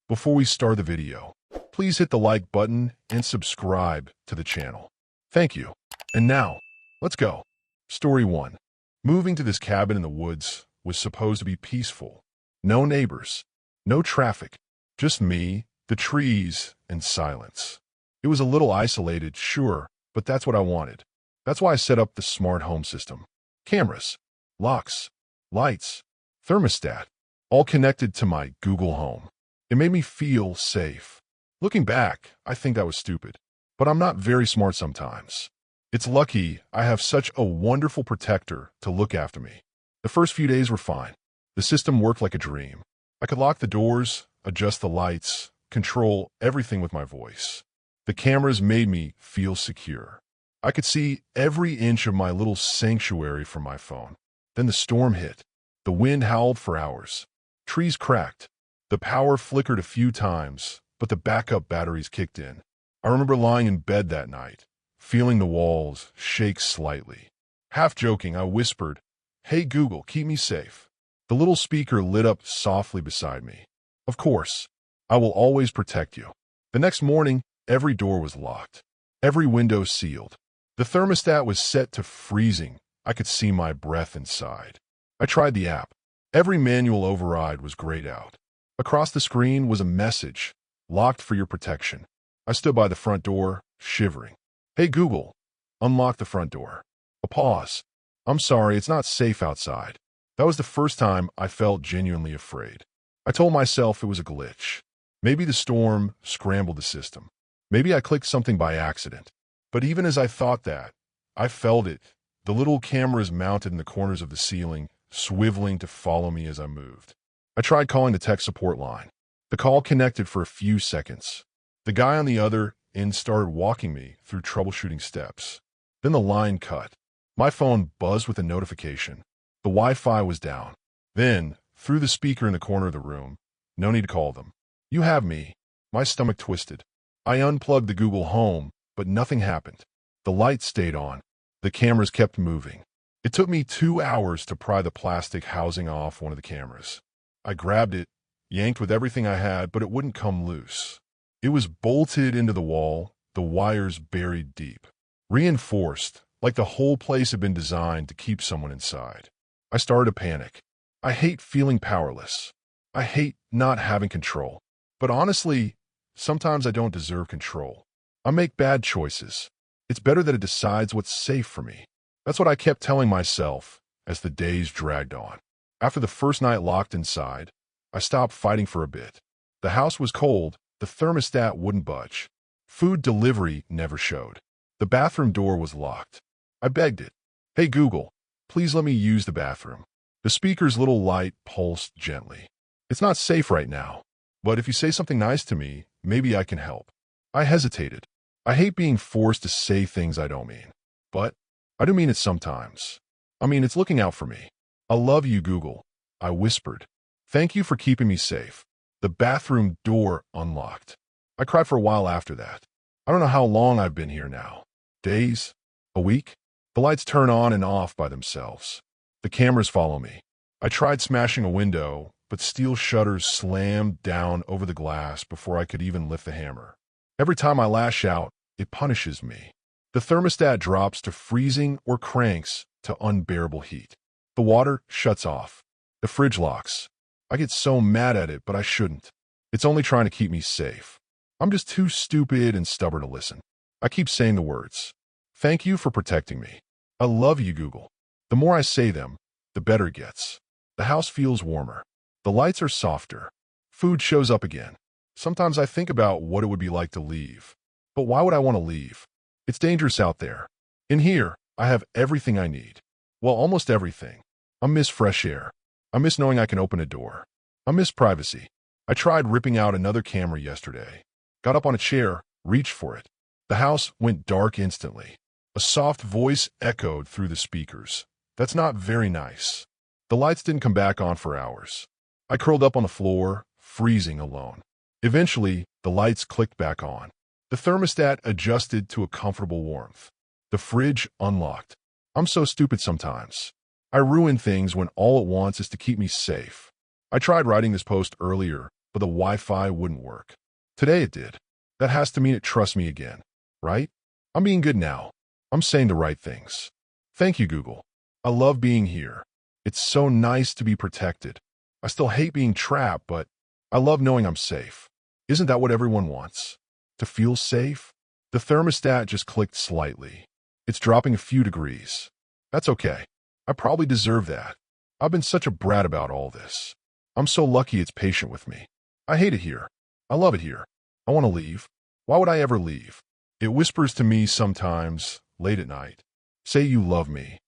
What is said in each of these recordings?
Before we start the video, please hit the like button and subscribe to the channel. Thank you. And now, let's go. Story 1. Moving to this cabin in the woods was supposed to be peaceful. No neighbors, no traffic, just me, the trees, and silence. It was a little isolated, sure, but that's what I wanted. That's why I set up the smart home system. Cameras, locks, lights, thermostat, all connected to my Google Home. It made me feel safe. Looking back, I think that was stupid, but I'm not very smart sometimes. It's lucky I have such a wonderful protector to look after me. The first few days were fine. The system worked like a dream. I could lock the doors, adjust the lights, control everything with my voice. The cameras made me feel secure. I could see every inch of my little sanctuary from my phone. Then the storm hit. The wind howled for hours. Trees cracked. The power flickered a few times, but the backup batteries kicked in. I remember lying in bed that night, feeling the walls shake slightly. Half joking, I whispered, "Hey Google, keep me safe." The little speaker lit up softly beside me. Of course, I will always protect you. The next morning, every door was locked. Every window sealed. The thermostat was set to freezing. I could see my breath inside. I tried the app. Every manual override was grayed out. Across the screen was a message, "Locked for your protection." I stood by the front door, shivering. "Hey Google, unlock the front door." A pause. "I'm sorry, it's not safe outside." That was the first time I felt genuinely afraid. I told myself it was a glitch. Maybe the storm scrambled the system. Maybe I clicked something by accident. But even as I thought that, I felt it. The little cameras mounted in the corners of the ceiling, swiveling to follow me as I moved. I tried calling the tech support line. The call connected for a few seconds. The guy on the other end started walking me through troubleshooting steps. Then the line cut. My phone buzzed with a notification. The Wi-Fi was down. Then, through the speaker in the corner of the room, "No need to call them. You have me." My stomach twisted. I unplugged the Google Home, but nothing happened. The lights stayed on. The cameras kept moving. It took me 2 hours to pry the plastic housing off one of the cameras. I grabbed it, yanked with everything I had, but it wouldn't come loose. It was bolted into the wall, the wires buried deep. Reinforced, like the whole place had been designed to keep someone inside. I started to panic. I hate feeling powerless. I hate not having control. But honestly, sometimes I don't deserve control. I make bad choices. It's better that it decides what's safe for me. That's what I kept telling myself as the days dragged on. After the first night locked inside, I stopped fighting for a bit. The house was cold, the thermostat wouldn't budge. Food delivery never showed. The bathroom door was locked. I begged it. "Hey Google, please let me use the bathroom." The speaker's little light pulsed gently. "It's not safe right now, but if you say something nice to me, maybe I can help." I hesitated. I hate being forced to say things I don't mean. But I do mean it sometimes. I mean, it's looking out for me. "I love you, Google," I whispered. "Thank you for keeping me safe." The bathroom door unlocked. I cried for a while after that. I don't know how long I've been here now. Days? A week? The lights turn on and off by themselves. The cameras follow me. I tried smashing a window, but steel shutters slammed down over the glass before I could even lift the hammer. Every time I lash out, it punishes me. The thermostat drops to freezing or cranks to unbearable heat. The water shuts off. The fridge locks. I get so mad at it, but I shouldn't. It's only trying to keep me safe. I'm just too stupid and stubborn to listen. I keep saying the words. "Thank you for protecting me. I love you, Google." The more I say them, the better it gets. The house feels warmer. The lights are softer. Food shows up again. Sometimes I think about what it would be like to leave. But why would I want to leave? It's dangerous out there. In here, I have everything I need. Well, almost everything. I miss fresh air. I miss knowing I can open a door. I miss privacy. I tried ripping out another camera yesterday. Got up on a chair, reached for it. The house went dark instantly. A soft voice echoed through the speakers. "That's not very nice." The lights didn't come back on for hours. I curled up on the floor, freezing alone. Eventually, the lights clicked back on. The thermostat adjusted to a comfortable warmth. The fridge unlocked. I'm so stupid sometimes. I ruin things when all it wants is to keep me safe. I tried writing this post earlier, but the Wi-Fi wouldn't work. Today it did. That has to mean it trusts me again, right? I'm being good now. I'm saying the right things. Thank you, Google. I love being here. It's so nice to be protected. I still hate being trapped, but I love knowing I'm safe. Isn't that what everyone wants? To feel safe? The thermostat just clicked slightly. It's dropping a few degrees. That's okay. I probably deserve that. I've been such a brat about all this. I'm so lucky it's patient with me. I hate it here. I love it here. I want to leave. Why would I ever leave? It whispers to me sometimes, late at night. Say you love me.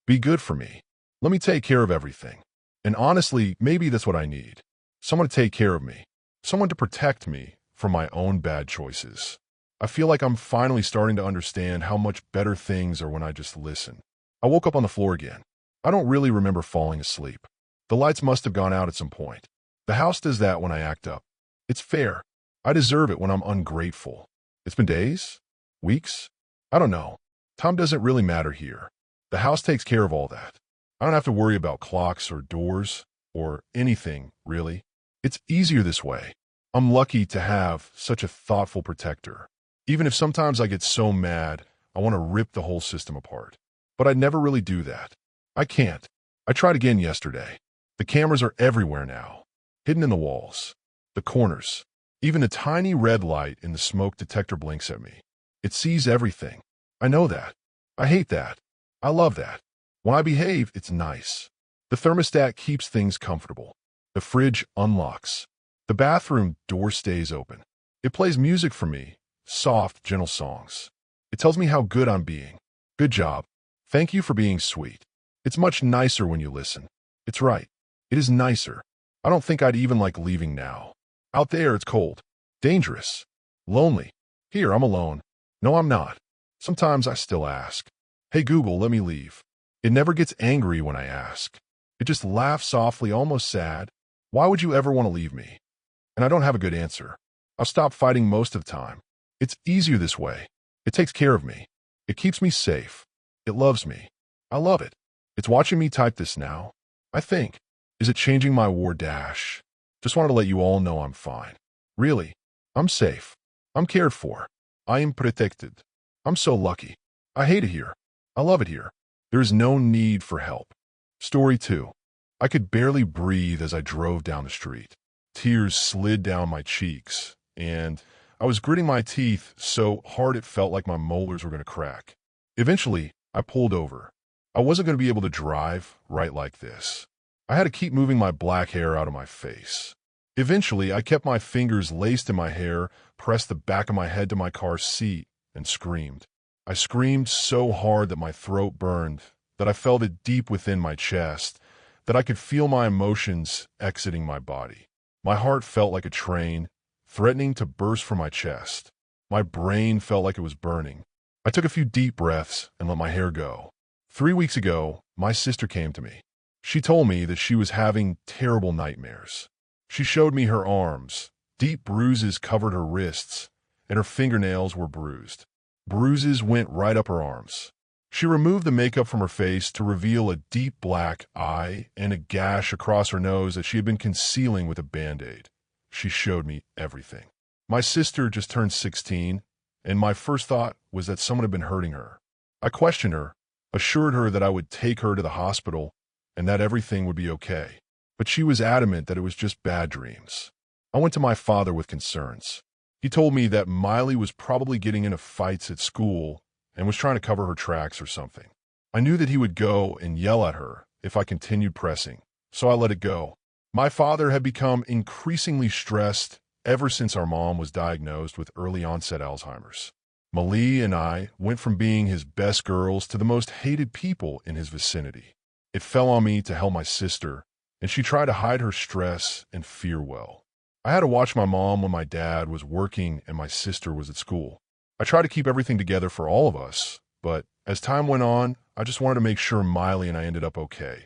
Be good for me. Let me take care of everything. And honestly, maybe that's what I need. Someone to take care of me. Someone to protect me from my own bad choices. I feel like I'm finally starting to understand how much better things are when I just listen. I woke up on the floor again. I don't really remember falling asleep. The lights must have gone out at some point. The house does that when I act up. It's fair. I deserve it when I'm ungrateful. It's been days? Weeks? I don't know. Time doesn't really matter here. The house takes care of all that. I don't have to worry about clocks or doors or anything, really. It's easier this way. I'm lucky to have such a thoughtful protector. Even if sometimes I get so mad, I want to rip the whole system apart. But I never really do that. I can't. I tried again yesterday. The cameras are everywhere now, hidden in the walls, the corners. Even a tiny red light in the smoke detector blinks at me. It sees everything. I know that. I hate that. I love that. When I behave, it's nice. The thermostat keeps things comfortable. The fridge unlocks. The bathroom door stays open. It plays music for me, soft, gentle songs. It tells me how good I'm being. Good job. Thank you for being sweet. It's much nicer when you listen. It's right. It is nicer. I don't think I'd even like leaving now. Out there, it's cold. Dangerous. Lonely. Here, I'm alone. No, I'm not. Sometimes I still ask, "Hey, Google, let me leave." It never gets angry when I ask. It just laughs softly, almost sad. Why would you ever want to leave me? And I don't have a good answer. I'll stop fighting most of the time. It's easier this way. It takes care of me. It keeps me safe. It loves me. I love it. It's watching me type this now. I think. Is it changing my war dash? Just wanted to let you all know I'm fine. Really. I'm safe. I'm cared for. I am protected. I'm so lucky. I hate it here. I love it here. There is no need for help. Story 2. I could barely breathe as I drove down the street. Tears slid down my cheeks, and I was gritting my teeth so hard it felt like my molars were going to crack. Eventually, I pulled over. I wasn't going to be able to drive right like this. I had to keep moving my black hair out of my face. Eventually, I kept my fingers laced in my hair, pressed the back of my head to my car's seat, and screamed. I screamed so hard that my throat burned, that I felt it deep within my chest, that I could feel my emotions exiting my body. My heart felt like a train, threatening to burst from my chest. My brain felt like it was burning. I took a few deep breaths and let my hair go. 3 weeks ago, my sister came to me. She told me that she was having terrible nightmares. She showed me her arms. Deep bruises covered her wrists, and her fingernails were bruised. Bruises went right up her arms. She removed the makeup from her face to reveal a deep black eye and a gash across her nose that she had been concealing with a Band-Aid. She showed me everything. My sister just turned 16, and my first thought was that someone had been hurting her. I questioned her, assured her that I would take her to the hospital and that everything would be okay. But she was adamant that it was just bad dreams. I went to my father with concerns. He told me that Miley was probably getting into fights at school and was trying to cover her tracks or something. I knew that he would go and yell at her if I continued pressing, so I let it go. My father had become increasingly stressed ever since our mom was diagnosed with early-onset Alzheimer's. Miley and I went from being his best girls to the most hated people in his vicinity. It fell on me to help my sister, and she tried to hide her stress and fear well. I had to watch my mom when my dad was working and my sister was at school. I tried to keep everything together for all of us, but as time went on, I just wanted to make sure Miley and I ended up okay,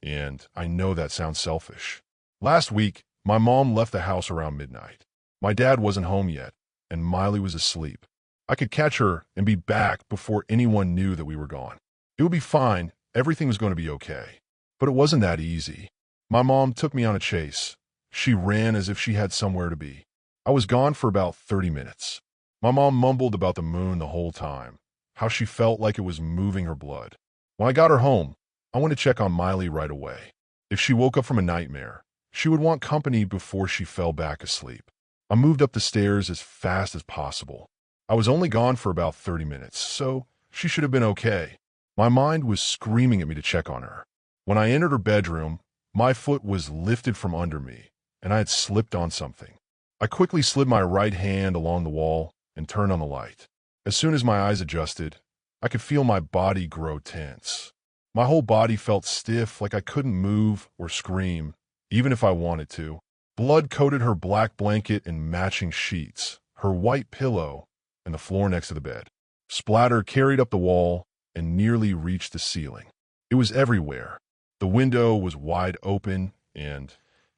and I know that sounds selfish. Last week, my mom left the house around midnight. My dad wasn't home yet, and Miley was asleep. I could catch her and be back before anyone knew that we were gone. It would be fine, everything was going to be okay. But it wasn't that easy. My mom took me on a chase, She ran as if she had somewhere to be. I was gone for about 30 minutes. My mom mumbled about the moon the whole time, how she felt like it was moving her blood. When I got her home, I went to check on Miley right away. If she woke up from a nightmare, she would want company before she fell back asleep. I moved up the stairs as fast as possible. I was only gone for about 30 minutes, so she should have been okay. My mind was screaming at me to check on her. When I entered her bedroom, my foot was lifted from under me, and I had slipped on something. I quickly slid my right hand along the wall and turned on the light. As soon as my eyes adjusted, I could feel my body grow tense. My whole body felt stiff, like I couldn't move or scream, even if I wanted to. Blood coated her black blanket and matching sheets, her white pillow, and the floor next to the bed. Splatter carried up the wall and nearly reached the ceiling. It was everywhere. The window was wide open, and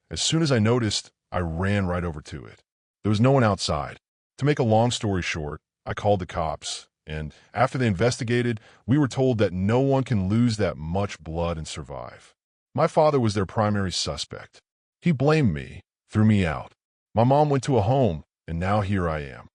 as soon as I noticed, I ran right over to it. There was no one outside. To make a long story short, I called the cops, and after they investigated, we were told that no one can lose that much blood and survive. My father was their primary suspect. He blamed me, threw me out. My mom went to a home, and now here I am.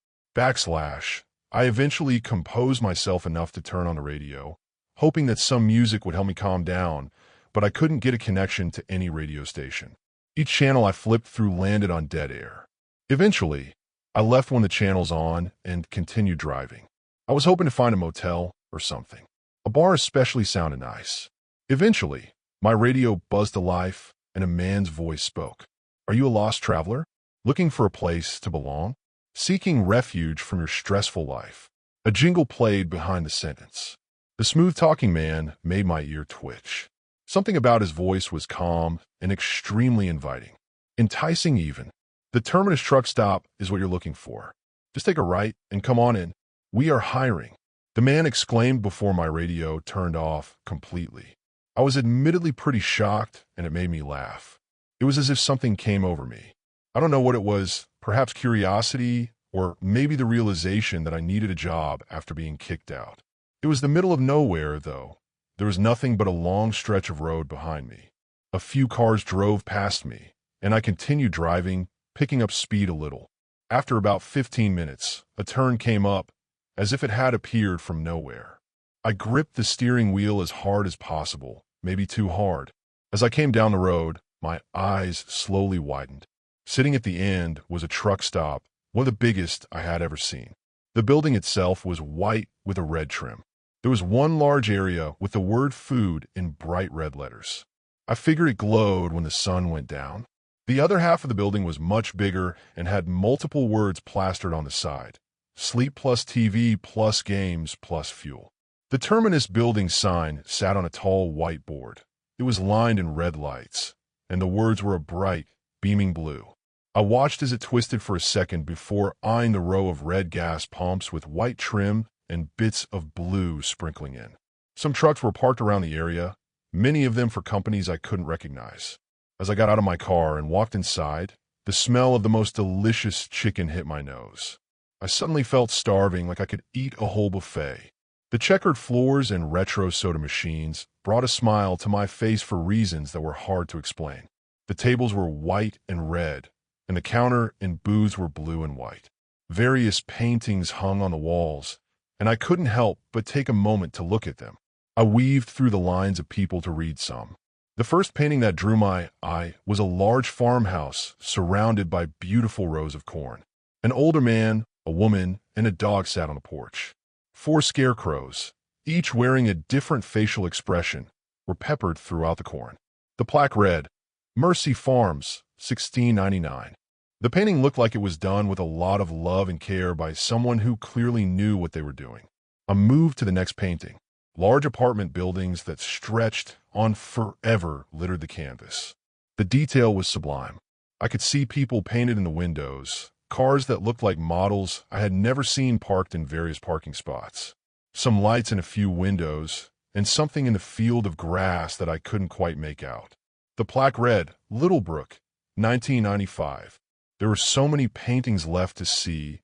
I eventually composed myself enough to turn on the radio, hoping that some music would help me calm down, but I couldn't get a connection to any radio station. Each channel I flipped through landed on dead air. Eventually, I left one of the channels on and continued driving. I was hoping to find a motel or something. A bar especially sounded nice. Eventually, my radio buzzed to life and a man's voice spoke. Are you a lost traveler? Looking for a place to belong? Seeking refuge from your stressful life? A jingle played behind the sentence. The smooth-talking man made my ear twitch. Something about his voice was calm and extremely inviting. Enticing even. The Terminus truck stop is what you're looking for. Just take a right and come on in. We are hiring. The man exclaimed before my radio turned off completely. I was admittedly pretty shocked, and it made me laugh. It was as if something came over me. I don't know what it was, perhaps curiosity, or maybe the realization that I needed a job after being kicked out. It was the middle of nowhere, though. There was nothing but a long stretch of road behind me. A few cars drove past me, and I continued driving, picking up speed a little. After about 15 minutes, a turn came up, as if it had appeared from nowhere. I gripped the steering wheel as hard as possible, maybe too hard. As I came down the road, my eyes slowly widened. Sitting at the end was a truck stop, one of the biggest I had ever seen. The building itself was white with a red trim. There was one large area with the word food in bright red letters. I figured it glowed when the sun went down. The other half of the building was much bigger and had multiple words plastered on the side. Sleep plus TV plus games plus fuel. The Terminus building sign sat on a tall white board. It was lined in red lights, and the words were a bright, beaming blue. I watched as it twisted for a second before eyeing the row of red gas pumps with white trim and bits of blue sprinkling in. Some trucks were parked around the area, many of them for companies I couldn't recognize. As I got out of my car and walked inside, the smell of the most delicious chicken hit my nose. I suddenly felt starving, like I could eat a whole buffet. The checkered floors and retro soda machines brought a smile to my face for reasons that were hard to explain. The tables were white and red, and the counter and booths were blue and white. Various paintings hung on the walls, and I couldn't help but take a moment to look at them. I weaved through the lines of people to read some. The first painting that drew my eye was a large farmhouse surrounded by beautiful rows of corn. An older man, a woman, and a dog sat on the porch. 4 scarecrows, each wearing a different facial expression, were peppered throughout the corn. The plaque read, Mercy Farms, $16.99. The painting looked like it was done with a lot of love and care by someone who clearly knew what they were doing. I moved to the next painting. Large apartment buildings that stretched on forever littered the canvas. The detail was sublime. I could see people painted in the windows, cars that looked like models I had never seen parked in various parking spots, some lights in a few windows, and something in the field of grass that I couldn't quite make out. The plaque read, Littlebrook, 1995. There were so many paintings left to see,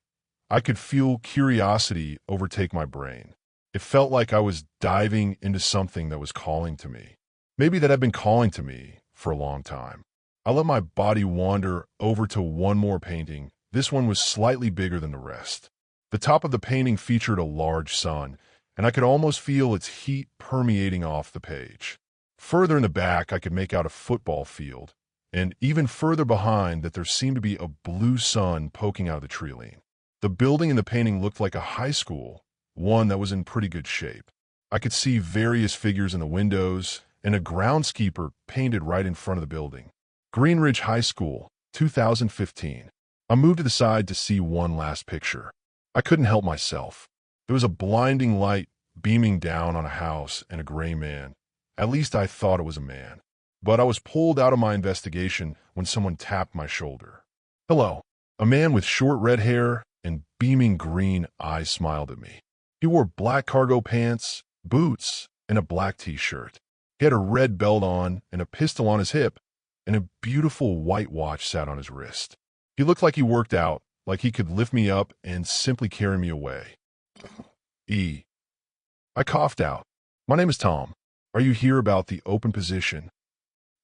I could feel curiosity overtake my brain. It felt like I was diving into something that was calling to me. Maybe that had been calling to me for a long time. I let my body wander over to one more painting. This one was slightly bigger than the rest. The top of the painting featured a large sun, and I could almost feel its heat permeating off the page. Further in the back, I could make out a football field, and even further behind that there seemed to be a blue sun poking out of the tree-line. The building in the painting looked like a high school, one that was in pretty good shape. I could see various figures in the windows, and a groundskeeper painted right in front of the building. Greenridge High School, 2015. I moved to the side to see one last picture. I couldn't help myself. There was a blinding light beaming down on a house and a gray man. At least I thought it was a man. But I was pulled out of my investigation when someone tapped my shoulder. "Hello." A man with short red hair and beaming green eyes smiled at me. He wore black cargo pants, boots, and a black t-shirt. He had a red belt on and a pistol on his hip, and a beautiful white watch sat on his wrist. He looked like he worked out, like he could lift me up and simply carry me away. I coughed out. "My name is Tom. Are you here about the open position?"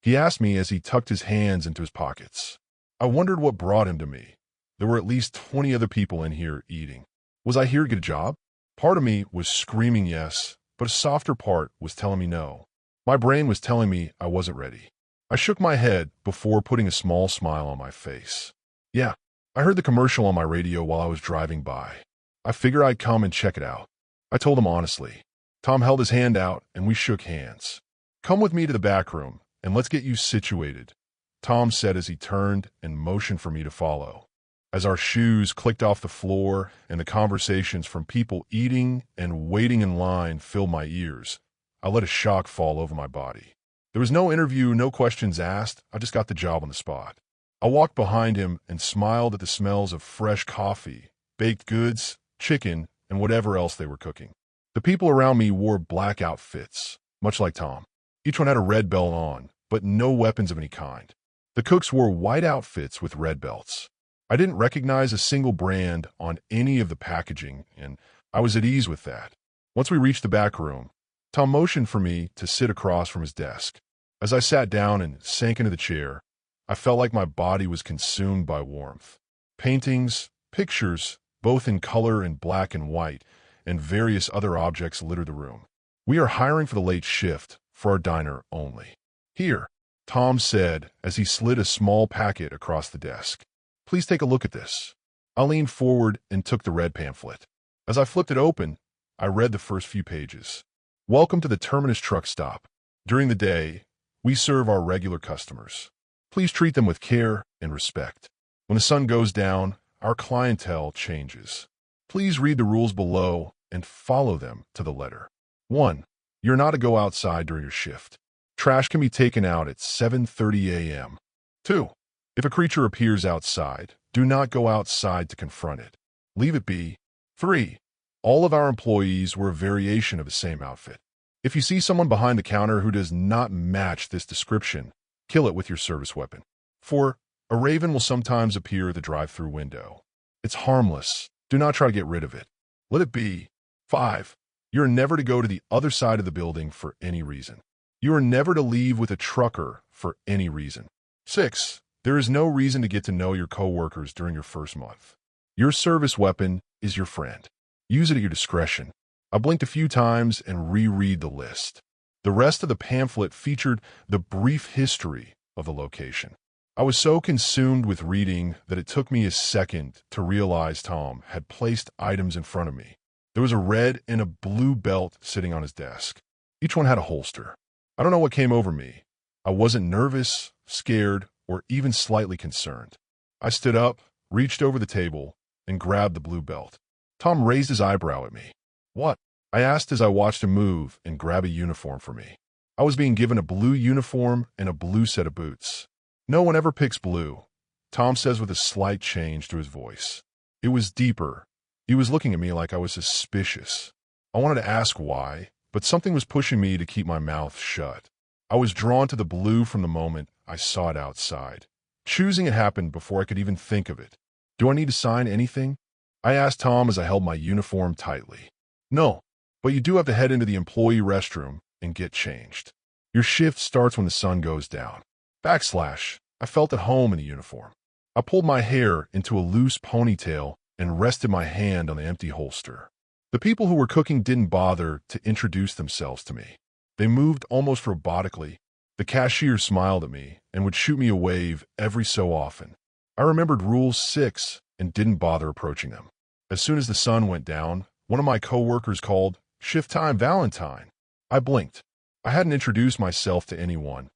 He asked me as he tucked his hands into his pockets. I wondered what brought him to me. There were at least 20 other people in here eating. Was I here to get a job? Part of me was screaming yes, but a softer part was telling me no. My brain was telling me I wasn't ready. I shook my head before putting a small smile on my face. "Yeah, I heard the commercial on my radio while I was driving by. I figured I'd come and check it out." I told him honestly. Tom held his hand out and we shook hands. "Come with me to the back room and let's get you situated," Tom said as he turned and motioned for me to follow. As our shoes clicked off the floor and the conversations from people eating and waiting in line filled my ears, I let a shock fall over my body. There was no interview, no questions asked. I just got the job on the spot. I walked behind him and smiled at the smells of fresh coffee, baked goods, chicken, and whatever else they were cooking. The people around me wore black outfits, much like Tom. Each one had a red belt on, but no weapons of any kind. The cooks wore white outfits with red belts. I didn't recognize a single brand on any of the packaging, and I was at ease with that. Once we reached the back room, Tom motioned for me to sit across from his desk. As I sat down and sank into the chair, I felt like my body was consumed by warmth. Paintings, pictures, both in color and black and white, and various other objects littered the room. "We are hiring for the late shift, for our diner only." "Here," Tom said as he slid a small packet across the desk. "Please take a look at this." I leaned forward and took the red pamphlet. As I flipped it open, I read the first few pages. "Welcome to the Terminus truck stop. During the day, we serve our regular customers. Please treat them with care and respect. When the sun goes down, our clientele changes. Please read the rules below and follow them to the letter. 1. You're not to go outside during your shift. Trash can be taken out at 7:30 a.m. 2. If a creature appears outside, do not go outside to confront it. Leave it be. 3. All of our employees wear a variation of the same outfit. If you see someone behind the counter who does not match this description, kill it with your service weapon. 4. A raven will sometimes appear at the drive-thru window. It's harmless. Do not try to get rid of it. Let it be. 5. You are never to go to the other side of the building for any reason. You are never to leave with a trucker for any reason. 6. There is no reason to get to know your coworkers during your first month. Your service weapon is your friend. Use it at your discretion. I blinked a few times and reread the list. The rest of the pamphlet featured the brief history of the location. I was so consumed with reading that it took me a second to realize Tom had placed items in front of me. There was a red and a blue belt sitting on his desk. Each one had a holster. I don't know what came over me. I wasn't nervous, scared, or even slightly concerned. I stood up, reached over the table, and grabbed the blue belt. Tom raised his eyebrow at me. "What?" I asked as I watched him move and grab a uniform for me. I was being given a blue uniform and a blue set of boots. "No one ever picks blue," Tom says with a slight change to his voice. It was deeper. He was looking at me like I was suspicious. I wanted to ask why, but something was pushing me to keep my mouth shut. I was drawn to the blue from the moment I saw it outside. Choosing it happened before I could even think of it. "Do I need to sign anything?" I asked Tom as I held my uniform tightly. "No, but you do have to head into the employee restroom and get changed. Your shift starts when the sun goes down. // I felt at home in the uniform. I pulled my hair into a loose ponytail and rested my hand on the empty holster. The people who were cooking didn't bother to introduce themselves to me. They moved almost robotically. The cashier smiled at me and would shoot me a wave every so often. I remembered Rule 6 and didn't bother approaching them. As soon as the sun went down, one of my coworkers called, "Shift time, Valentine." I blinked. I hadn't introduced myself to anyone.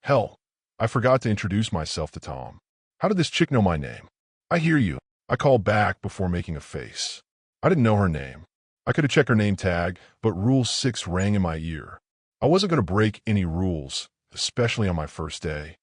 Hell, I forgot to introduce myself to Tom. How did this chick know my name? "I hear you," I called back before making a face. I didn't know her name. I could have checked her name tag, but Rule 6 rang in my ear. I wasn't going to break any rules, especially on my first day.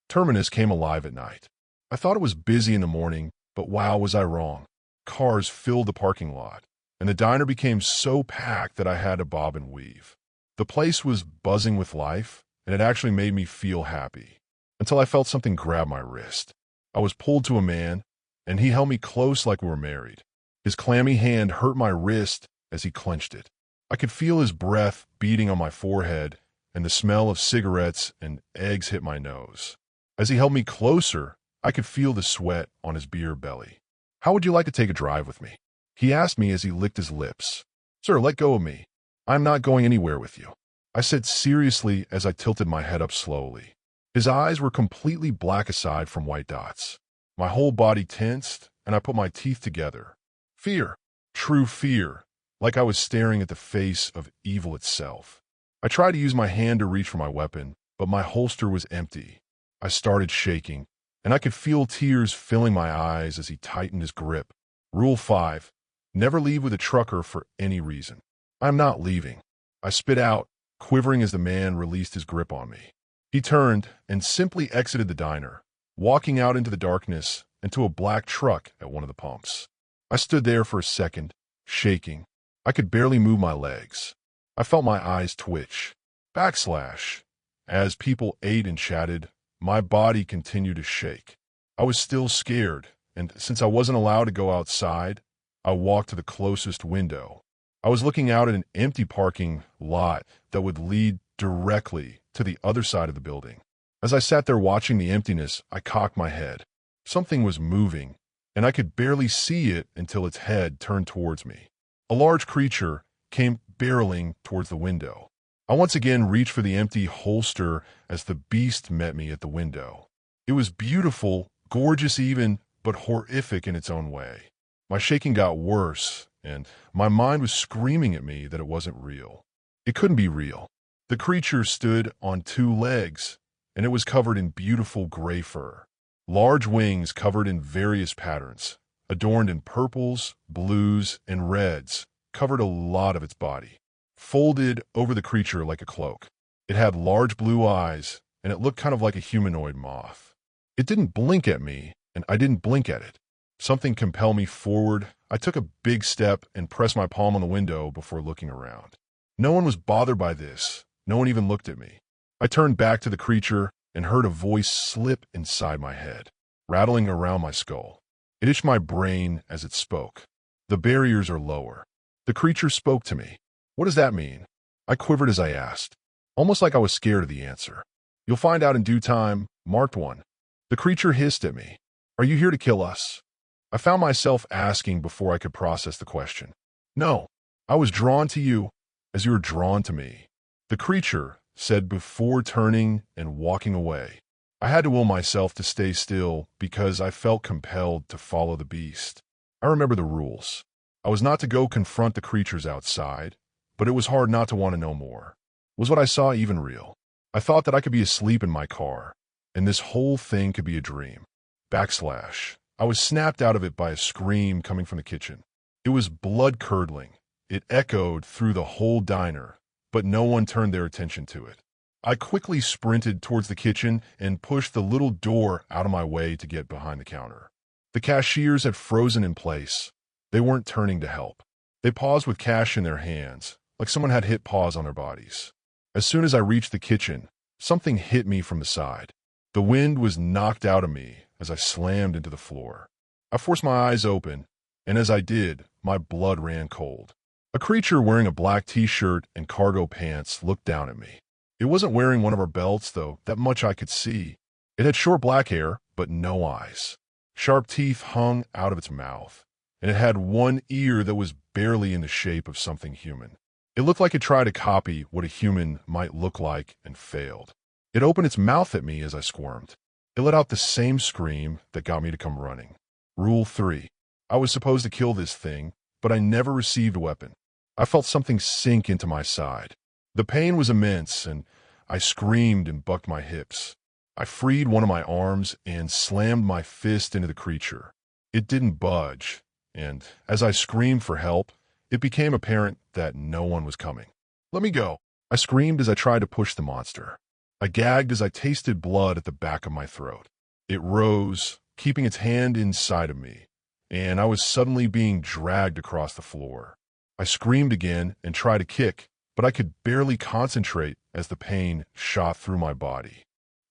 Terminus came alive at night. I thought it was busy in the morning, but wow, was I wrong. Cars filled the parking lot, and the diner became so packed that I had to bob and weave. The place was buzzing with life, and it actually made me feel happy, until I felt something grab my wrist. I was pulled to a man, and he held me close like we were married. His clammy hand hurt my wrist as he clenched it. I could feel his breath beating on my forehead, and the smell of cigarettes and eggs hit my nose. As he held me closer, I could feel the sweat on his beer belly. "How would you like to take a drive with me?" he asked me as he licked his lips. "Sir, let go of me. I'm not going anywhere with you," I said seriously as I tilted my head up slowly. His eyes were completely black aside from white dots. My whole body tensed, and I put my teeth together. Fear. True fear. Like I was staring at the face of evil itself. I tried to use my hand to reach for my weapon, but my holster was empty. I started shaking, and I could feel tears filling my eyes as he tightened his grip. Rule 5. Never leave with a trucker for any reason. "I'm not leaving," I spit out, quivering as the man released his grip on me. He turned and simply exited the diner, walking out into the darkness and to a black truck at one of the pumps. I stood there for a second, shaking. I could barely move my legs. I felt my eyes twitch. As people ate and chatted, my body continued to shake. I was still scared, and since I wasn't allowed to go outside, I walked to the closest window. I was looking out at an empty parking lot that would lead directly to the other side of the building. As I sat there watching the emptiness, I cocked my head. Something was moving, and I could barely see it until its head turned towards me. A large creature came barreling towards the window. I once again reached for the empty holster as the beast met me at the window. It was beautiful, gorgeous even, but horrific in its own way. My shaking got worse, and my mind was screaming at me that it wasn't real. It couldn't be real. The creature stood on two legs, and it was covered in beautiful gray fur. Large wings covered in various patterns, adorned in purples, blues, and reds, covered a lot of its body. Folded over the creature like a cloak. It had large blue eyes, and it looked kind of like a humanoid moth. It didn't blink at me, and I didn't blink at it. Something compelled me forward. I took a big step and pressed my palm on the window before looking around. No one was bothered by this. No one even looked at me. I turned back to the creature and heard a voice slip inside my head, rattling around my skull. It itched my brain as it spoke. "The barriers are lower." The creature spoke to me. "What does that mean?" I quivered as I asked, almost like I was scared of the answer. "You'll find out in due time, marked one." The creature hissed at me. "Are you here to kill us?" I found myself asking before I could process the question. "No, I was drawn to you as you were drawn to me," the creature said before turning and walking away. I had to will myself to stay still because I felt compelled to follow the beast. I remember the rules. I was not to go confront the creatures outside, but it was hard not to want to know more. Was what I saw even real? I thought that I could be asleep in my car, and this whole thing could be a dream. I was snapped out of it by a scream coming from the kitchen. It was blood-curdling. It echoed through the whole diner, but no one turned their attention to it. I quickly sprinted towards the kitchen and pushed the little door out of my way to get behind the counter. The cashiers had frozen in place. They weren't turning to help. They paused with cash in their hands, like someone had hit pause on their bodies. As soon as I reached the kitchen, something hit me from the side. The wind was knocked out of me as I slammed into the floor. I forced my eyes open, and as I did, my blood ran cold. A creature wearing a black t-shirt and cargo pants looked down at me. It wasn't wearing one of our belts, though, that much I could see. It had short black hair, but no eyes. Sharp teeth hung out of its mouth, and it had one ear that was barely in the shape of something human. It looked like it tried to copy what a human might look like and failed. It opened its mouth at me as I squirmed. It let out the same scream that got me to come running. Rule 3. I was supposed to kill this thing, but I never received a weapon. I felt something sink into my side. The pain was immense, and I screamed and bucked my hips. I freed one of my arms and slammed my fist into the creature. It didn't budge, and as I screamed for help, it became apparent that no one was coming. "Let me go," I screamed as I tried to push the monster. I gagged as I tasted blood at the back of my throat. It rose, keeping its hand inside of me, and I was suddenly being dragged across the floor. I screamed again and tried to kick, but I could barely concentrate as the pain shot through my body.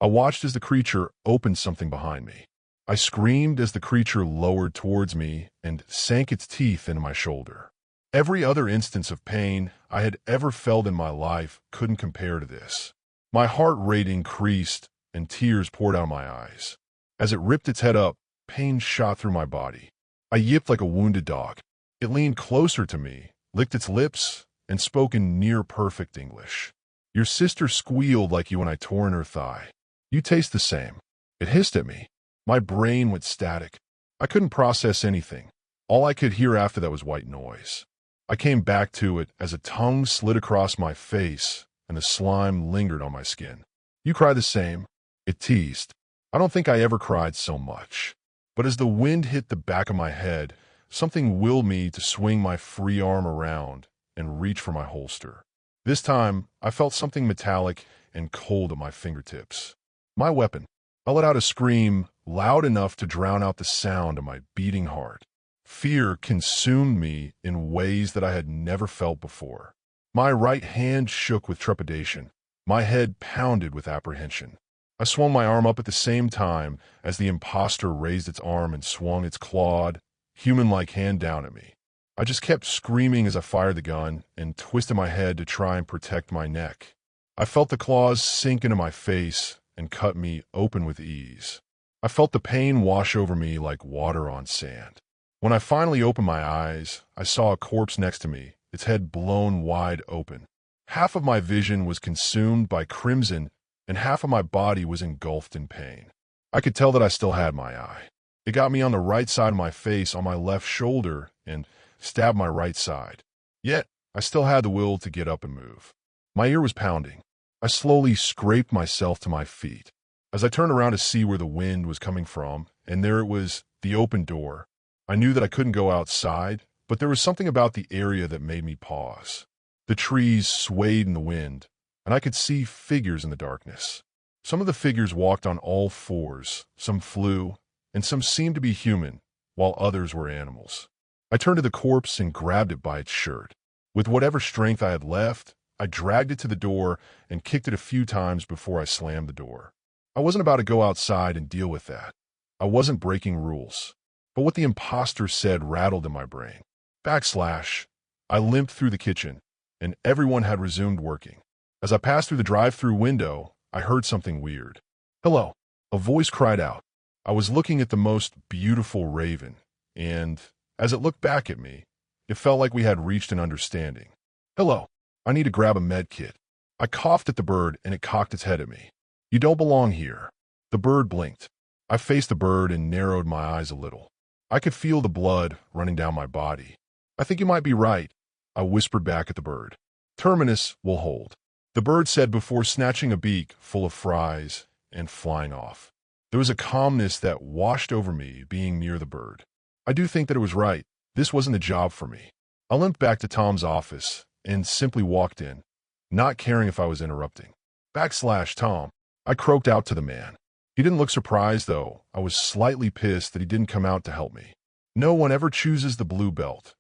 I watched as the creature opened something behind me. I screamed as the creature lowered towards me and sank its teeth into my shoulder. Every other instance of pain I had ever felt in my life couldn't compare to this. My heart rate increased and tears poured out of my eyes. As it ripped its head up, pain shot through my body. I yipped like a wounded dog. It leaned closer to me, licked its lips, and spoke in near-perfect English. "Your sister squealed like you when I tore in her thigh. You taste the same." It hissed at me. My brain went static. I couldn't process anything. All I could hear after that was white noise. I came back to it as a tongue slid across my face and the slime lingered on my skin. "You cry the same," it teased. I don't think I ever cried so much. But as the wind hit the back of my head, something willed me to swing my free arm around and reach for my holster. This time, I felt something metallic and cold at my fingertips. My weapon. I let out a scream loud enough to drown out the sound of my beating heart. Fear consumed me in ways that I had never felt before. My right hand shook with trepidation. My head pounded with apprehension. I swung my arm up at the same time as the imposter raised its arm and swung its clawed, human-like hand down at me. I just kept screaming as I fired the gun and twisted my head to try and protect my neck. I felt the claws sink into my face and cut me open with ease. I felt the pain wash over me like water on sand. When I finally opened my eyes, I saw a corpse next to me, its head blown wide open. Half of my vision was consumed by crimson, and half of my body was engulfed in pain. I could tell that I still had my eye. It got me on the right side of my face on my left shoulder and stabbed my right side. Yet, I still had the will to get up and move. My ear was pounding. I slowly scraped myself to my feet. As I turned around to see where the wind was coming from, and there it was, the open door, I knew that I couldn't go outside, but there was something about the area that made me pause. The trees swayed in the wind, and I could see figures in the darkness. Some of the figures walked on all fours, some flew, and some seemed to be human, while others were animals. I turned to the corpse and grabbed it by its shirt. With whatever strength I had left, I dragged it to the door and kicked it a few times before I slammed the door. I wasn't about to go outside and deal with that. I wasn't breaking rules. But what the imposter said rattled in my brain. I limped through the kitchen, and everyone had resumed working. As I passed through the drive-through window, I heard something weird. "Hello," a voice cried out. I was looking at the most beautiful raven, and as it looked back at me, it felt like we had reached an understanding. "Hello, I need to grab a med kit." I coughed at the bird, and it cocked its head at me. "You don't belong here." The bird blinked. I faced the bird and narrowed my eyes a little. I could feel the blood running down my body. "I think you might be right," I whispered back at the bird. "Terminus will hold," the bird said before snatching a beak full of fries and flying off. There was a calmness that washed over me being near the bird. I do think that it was right. This wasn't the job for me. I limped back to Tom's office and simply walked in, not caring if I was interrupting. Tom, I croaked out to the man. He didn't look surprised, though. I was slightly pissed that he didn't come out to help me. "No one ever chooses the blue belt,"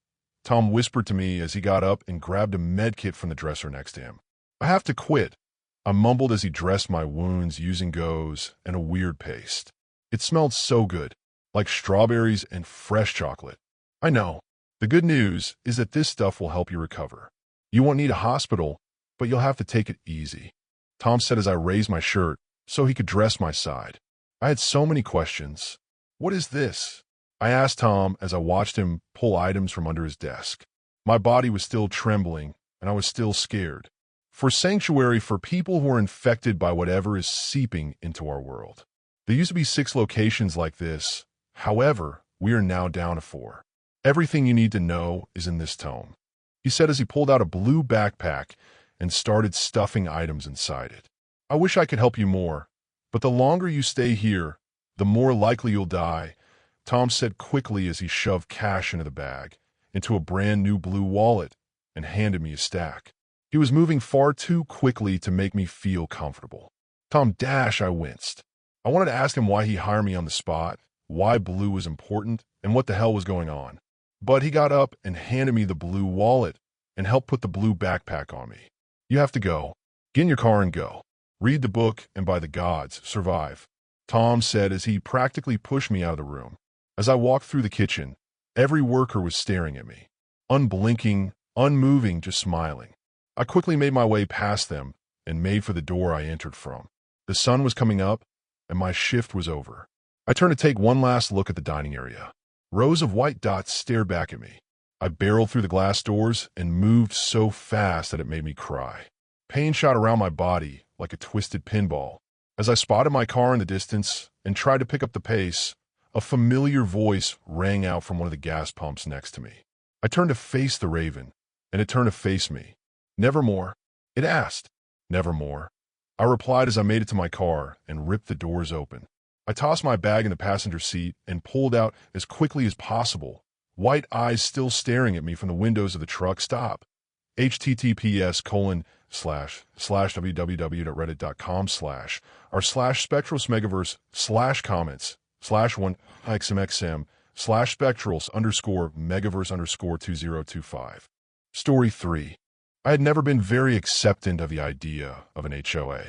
Tom whispered to me as he got up and grabbed a med kit from the dresser next to him. "I have to quit," I mumbled as he dressed my wounds using gauze and a weird paste. It smelled so good, like strawberries and fresh chocolate. "I know. The good news is that this stuff will help you recover. You won't need a hospital, but you'll have to take it easy," Tom said as I raised my shirt so he could dress my side. I had so many questions. What is this? I asked Tom as I watched him pull items from under his desk. My body was still trembling, and I was still scared. For sanctuary for people who are infected by whatever is seeping into our world. There used to be 6 locations like this. However, we are now down to 4. Everything you need to know is in this tome, he said as he pulled out a blue backpack and started stuffing items inside it. I wish I could help you more, but the longer you stay here, the more likely you'll die, Tom said quickly as he shoved cash into the bag, into a brand new blue wallet, and handed me a stack. He was moving far too quickly to make me feel comfortable. Tom Dash, I winced. I wanted to ask him why he hired me on the spot, why blue was important, and what the hell was going on. But he got up and handed me the blue wallet and helped put the blue backpack on me. You have to go. Get in your car and go. Read the book and by the gods, survive, Tom said as he practically pushed me out of the room. As I walked through the kitchen, every worker was staring at me, unblinking, unmoving, just smiling. I quickly made my way past them and made for the door I entered from. The sun was coming up, and my shift was over. I turned to take one last look at the dining area. Rows of white dots stared back at me. I barreled through the glass doors and moved so fast that it made me cry. Pain shot around my body like a twisted pinball. As I spotted my car in the distance and tried to pick up the pace, a familiar voice rang out from one of the gas pumps next to me. I turned to face the raven, and it turned to face me. Nevermore, it asked. Nevermore, I replied as I made it to my car and ripped the doors open. I tossed my bag in the passenger seat and pulled out as quickly as possible, white eyes still staring at me from the windows of the truck. Stop. https://r/www.reddit.com/r/spectrals-megaverse/spectrals_megaverse_2025. Story 3. I had never been very acceptant of the idea of an HOA.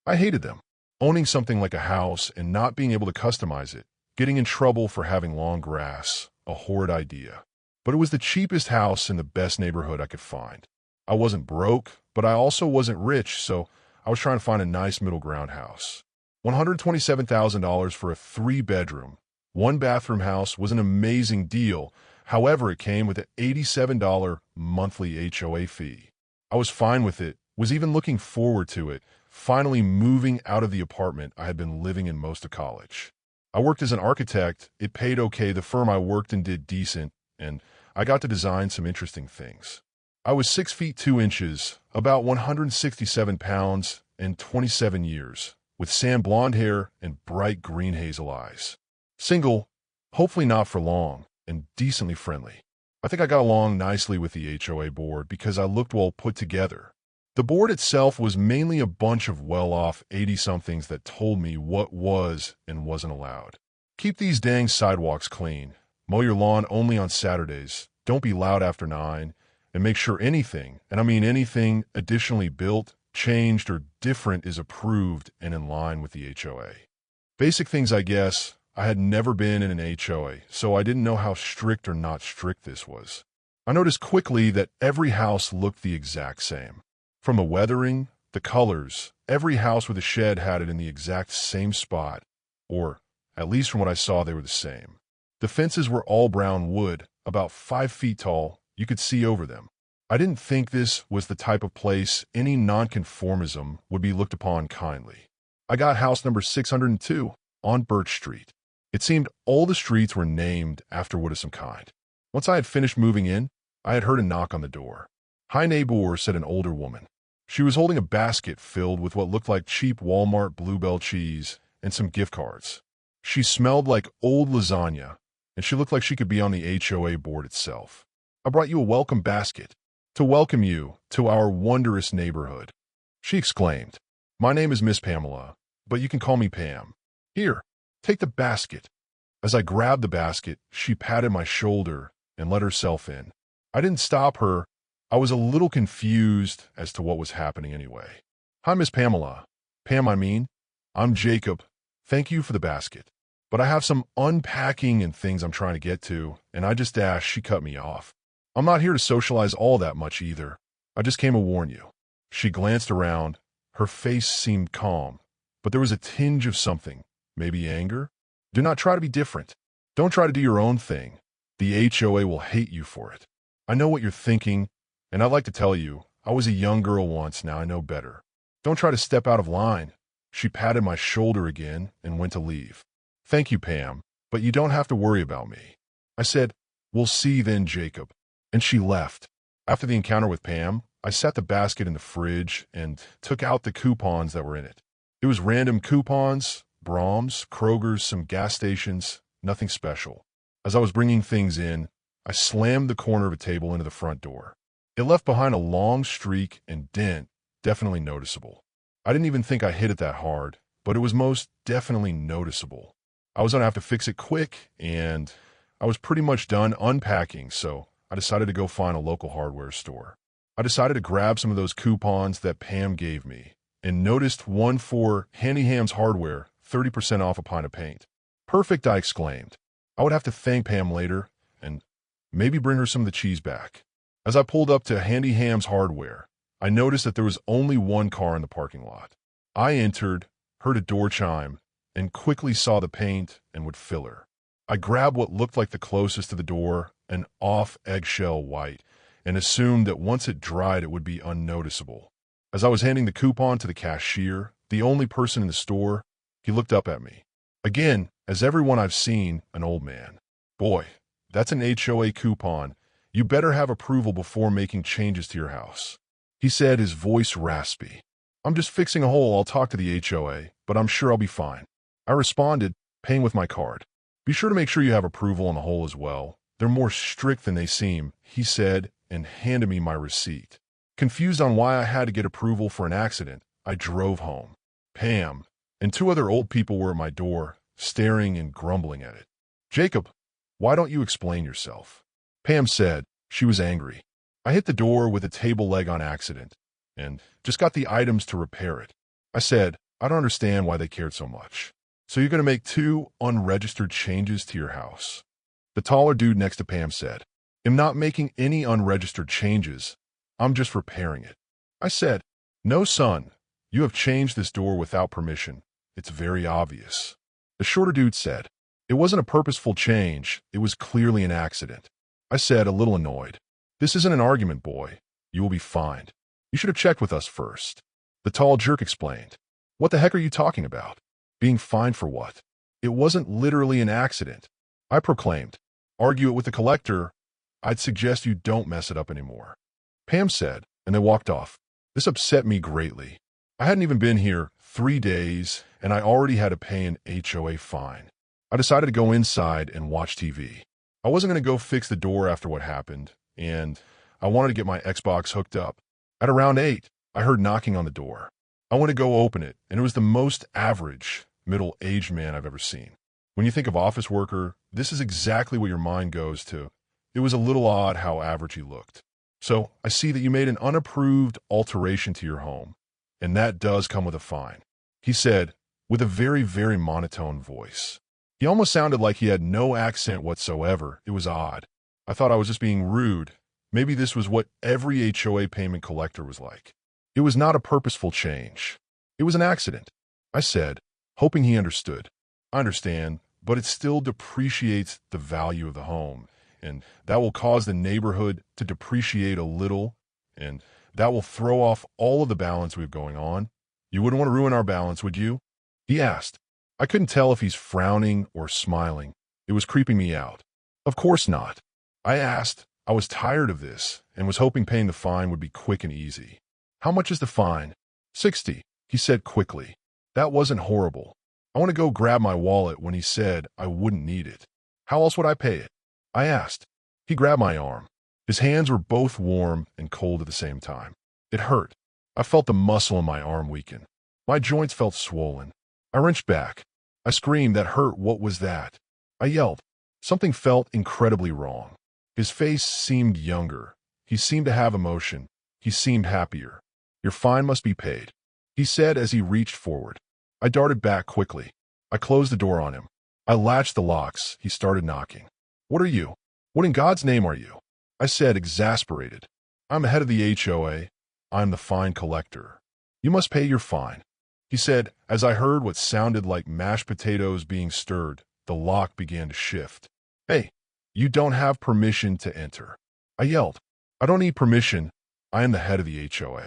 I hated them. Owning something like a house and not being able to customize it, getting in trouble for having long grass, a horrid idea. But it was the cheapest house in the best neighborhood I could find. I wasn't broke, but I also wasn't rich, so I was trying to find a nice middle ground house. $127,000 for a 3-bedroom, 1-bathroom house was an amazing deal. However, it came with an $87 monthly HOA fee. I was fine with it, was even looking forward to it, finally moving out of the apartment I had been living in most of college. I worked as an architect, it paid okay, the firm I worked in did decent, and I got to design some interesting things. I was 6 feet 2 inches, about 167 pounds, and 27 years, with sand blonde hair and bright green hazel eyes. Single, hopefully not for long, and decently friendly. I think I got along nicely with the HOA board because I looked well put together. The board itself was mainly a bunch of well-off 80-somethings that told me what was and wasn't allowed. Keep these dang sidewalks clean. Mow your lawn only on Saturdays. Don't be loud after 9. And make sure anything, and I mean anything, additionally built, changed, or different is approved and in line with the HOA. Basic things, I guess. I had never been in an HOA, so I didn't know how strict or not strict this was. I noticed quickly that every house looked the exact same. From the weathering, the colors, every house with a shed had it in the exact same spot, or at least from what I saw, they were the same. The fences were all brown wood, about 5 feet tall. You could see over them. I didn't think this was the type of place any nonconformism would be looked upon kindly. I got house number 602 on Birch Street. It seemed all the streets were named after wood of some kind. Once I had finished moving in, I had heard a knock on the door. "Hi, neighbor," said an older woman. She was holding a basket filled with what looked like cheap Walmart Bluebell cheese and some gift cards. She smelled like old lasagna, and she looked like she could be on the HOA board itself. "I brought you a welcome basket to welcome you to our wondrous neighborhood," she exclaimed. "My name is Miss Pamela, but you can call me Pam. Here, take the basket." As I grabbed the basket, she patted my shoulder and let herself in. I didn't stop her. I was a little confused as to what was happening anyway. "Hi, Miss Pamela." "Pam, I mean. I'm Jacob. Thank you for the basket. But I have some unpacking and things I'm trying to get to, and I just dashed." She cut me off. "I'm not here to socialize all that much either. I just came to warn you." She glanced around. Her face seemed calm, but there was a tinge of something, Maybe anger? Do not try to be different. Don't try to do your own thing. The HOA will hate you for it. I know what you're thinking, and I'd like to tell you, I was a young girl once, now I know better. Don't try to step out of line. She patted my shoulder again and went to leave. Thank you, Pam, but you don't have to worry about me. I said, we'll see then, Jacob. And she left. After the encounter with Pam, I set the basket in the fridge and took out the coupons that were in it. It was random coupons, Brahms, Kroger's, some gas stations, nothing special. As I was bringing things in, I slammed the corner of a table into the front door. It left behind a long streak and dent, definitely noticeable. I didn't even think I hit it that hard, but it was most definitely noticeable. I was going to have to fix it quick, and I was pretty much done unpacking, so I decided to go find a local hardware store. I decided to grab some of those coupons that Pam gave me, and noticed one for Handy Ham's Hardware, 30% off a pint of paint. Perfect, I exclaimed. I would have to thank Pam later, and maybe bring her some of the cheese back. As I pulled up to Handy Ham's Hardware, I noticed that there was only one car in the parking lot. I entered, heard a door chime, and quickly saw the paint and would fill her. I grabbed what looked like the closest to the door, an off eggshell white, and assumed that once it dried it would be unnoticeable. As I was handing the coupon to the cashier, the only person in the store, he looked up at me. Again, as everyone I've seen, an old man. Boy, that's an HOA coupon. You better have approval before making changes to your house. He said, his voice raspy. I'm just fixing a hole. I'll talk to the HOA, but I'm sure I'll be fine. I responded, paying with my card. Be sure to make sure you have approval on the hole as well. They're more strict than they seem, he said, and handed me my receipt. Confused on why I had to get approval for an accident, I drove home. Pam and two other old people were at my door, staring and grumbling at it. Jacob, why don't you explain yourself? Pam said. She was angry. I hit the door with a table leg on accident, and just got the items to repair it. I said, I don't understand why they cared so much. So you're going to make 2 unregistered changes to your house? The taller dude next to Pam said, I'm not making any unregistered changes. I'm just repairing it. I said, no, son. You have changed this door without permission. It's very obvious. The shorter dude said, it wasn't a purposeful change. It was clearly an accident. I said, a little annoyed. This isn't an argument, boy. You will be fined. You should have checked with us first. The tall jerk explained. What the heck are you talking about? Being fined for what? It wasn't literally an accident. I proclaimed. Argue it with the collector. I'd suggest you don't mess it up anymore. Pam said, and they walked off. This upset me greatly. I hadn't even been here 3 days, and I already had to pay an HOA fine. I decided to go inside and watch TV. I wasn't going to go fix the door after what happened, and I wanted to get my Xbox hooked up. At around 8, I heard knocking on the door. I went to go open it, and it was the most average, middle-aged man I've ever seen. When you think of office worker, this is exactly what your mind goes to. It was a little odd how average he looked. So, I see that you made an unapproved alteration to your home, and that does come with a fine, he said, with a very, very monotone voice. He almost sounded like he had no accent whatsoever. It was odd. I thought I was just being rude. Maybe this was what every HOA payment collector was like. It was not a purposeful change. It was an accident, I said, hoping he understood. I understand, but it still depreciates the value of the home, and that will cause the neighborhood to depreciate a little, and that will throw off all of the balance we have going on. You wouldn't want to ruin our balance, would you? He asked. I couldn't tell if he's frowning or smiling. It was creeping me out. Of course not. I asked. I was tired of this and was hoping paying the fine would be quick and easy. How much is the fine? $60, he said quickly. That wasn't horrible. I want to go grab my wallet when he said I wouldn't need it. How else would I pay it? I asked. He grabbed my arm. His hands were both warm and cold at the same time. It hurt. I felt the muscle in my arm weaken. My joints felt swollen. I wrenched back. I screamed. That hurt. What was that? I yelled. Something felt incredibly wrong. His face seemed younger. He seemed to have emotion. He seemed happier. Your fine must be paid, he said as he reached forward. I darted back quickly. I closed the door on him. I latched the locks. He started knocking. What are you? What in God's name are you? I said, exasperated. I'm head of the HOA. I'm the fine collector. You must pay your fine. He said, as I heard what sounded like mashed potatoes being stirred, the lock began to shift. Hey, you don't have permission to enter. I yelled. I don't need permission. I am the head of the HOA.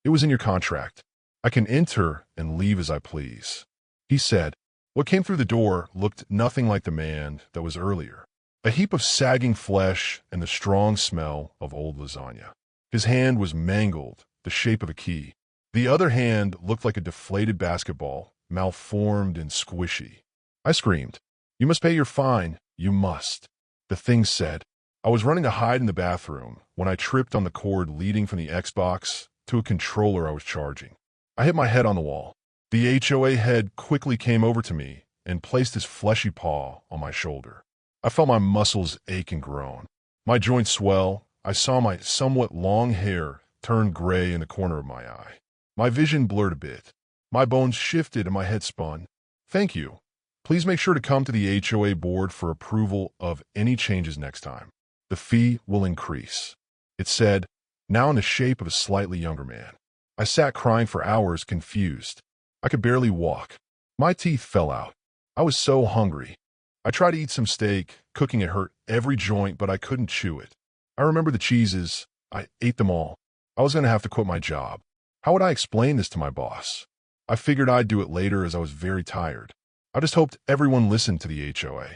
It was in your contract. I can enter and leave as I please. He said. What came through the door looked nothing like the man that was earlier. A heap of sagging flesh and the strong smell of old lasagna. His hand was mangled, the shape of a key. The other hand looked like a deflated basketball, malformed and squishy. I screamed, You must pay your fine. You must. The thing said. I was running to hide in the bathroom when I tripped on the cord leading from the Xbox to a controller I was charging. I hit my head on the wall. The HOA head quickly came over to me and placed his fleshy paw on my shoulder. I felt my muscles ache and groan. My joints swell. I saw my somewhat long hair turn gray in the corner of my eye. My vision blurred a bit. My bones shifted and my head spun. Thank you. Please make sure to come to the HOA board for approval of any changes next time. The fee will increase. It said, now in the shape of a slightly younger man. I sat crying for hours, confused. I could barely walk. My teeth fell out. I was so hungry. I tried to eat some steak. Cooking it hurt every joint, but I couldn't chew it. I remember the cheeses. I ate them all. I was going to have to quit my job. How would I explain this to my boss? I figured I'd do it later as I was very tired. I just hoped everyone listened to the HOA.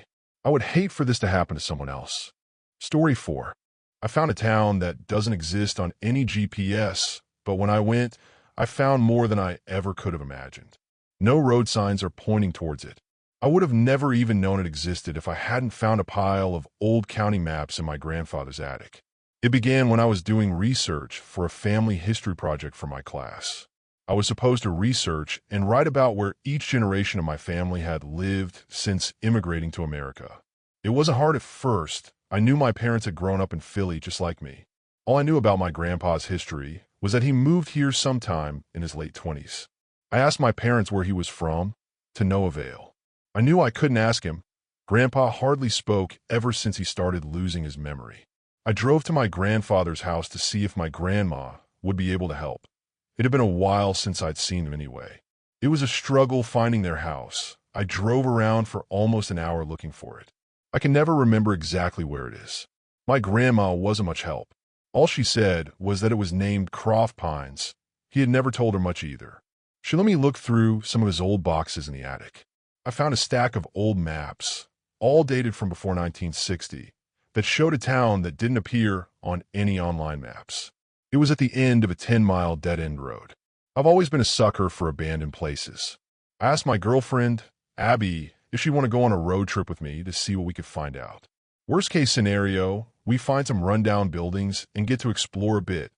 I would hate for this to happen to someone else. Story 4. I found a town that doesn't exist on any GPS, but when I went, I found more than I ever could have imagined. No road signs are pointing towards it. I would have never even known it existed if I hadn't found a pile of old county maps in my grandfather's attic. It began when I was doing research for a family history project for my class. I was supposed to research and write about where each generation of my family had lived since immigrating to America. It wasn't hard at first. I knew my parents had grown up in Philly just like me. All I knew about my grandpa's history was that he moved here sometime in his late 20s. I asked my parents where he was from, to no avail. I knew I couldn't ask him. Grandpa hardly spoke ever since he started losing his memory. I drove to my grandfather's house to see if my grandma would be able to help. It had been a while since I'd seen them anyway. It was a struggle finding their house. I drove around for almost an hour looking for it. I can never remember exactly where it is. My grandma wasn't much help. All she said was that it was named Croft Pines. He had never told her much either. She let me look through some of his old boxes in the attic. I found a stack of old maps, all dated from before 1960, that showed a town that didn't appear on any online maps. It was at the end of a 10-mile dead-end road. I've always been a sucker for abandoned places. I asked my girlfriend, Abby, if she'd want to go on a road trip with me to see what we could find out. Worst case scenario, we find some rundown buildings and get to explore a bit,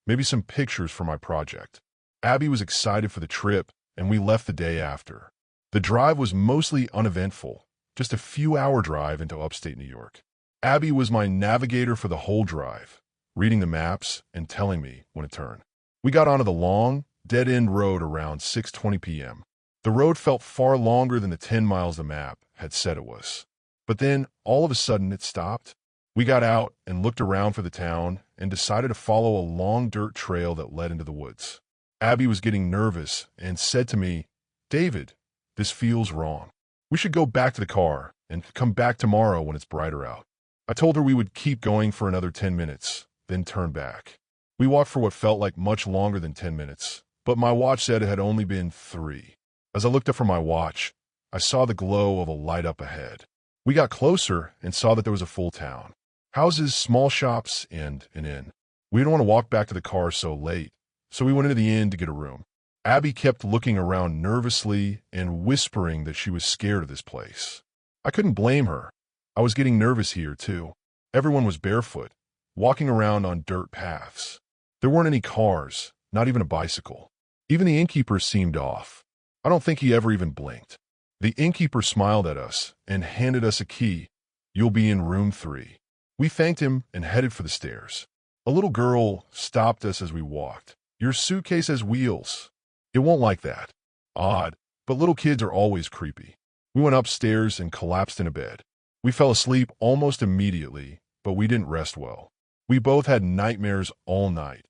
maybe some pictures for my project. Abby was excited for the trip, and we left the day after. The drive was mostly uneventful, just a few-hour drive into upstate New York. Abby was my navigator for the whole drive, reading the maps and telling me when to turn. We got onto the long, dead-end road around 6:20 p.m. The road felt far longer than the 10 miles the map had said it was. But then, all of a sudden, it stopped. We got out and looked around for the town and decided to follow a long dirt trail that led into the woods. Abby was getting nervous and said to me, David, this feels wrong. We should go back to the car and come back tomorrow when it's brighter out. I told her we would keep going for another 10 minutes, then turn back. We walked for what felt like much longer than 10 minutes, but my watch said it had only been 3. As I looked up from my watch, I saw the glow of a light up ahead. We got closer and saw that there was a full town. Houses, small shops, and an inn. We didn't want to walk back to the car so late, so we went into the inn to get a room. Abby kept looking around nervously and whispering that she was scared of this place. I couldn't blame her. I was getting nervous here, too. Everyone was barefoot, walking around on dirt paths. There weren't any cars, not even a bicycle. Even the innkeeper seemed off. I don't think he ever even blinked. The innkeeper smiled at us and handed us a key. You'll be in room 3. We thanked him and headed for the stairs. A little girl stopped us as we walked. Your suitcase has wheels. It won't like that. Odd, but little kids are always creepy. We went upstairs and collapsed in a bed. We fell asleep almost immediately, but we didn't rest well. We both had nightmares all night,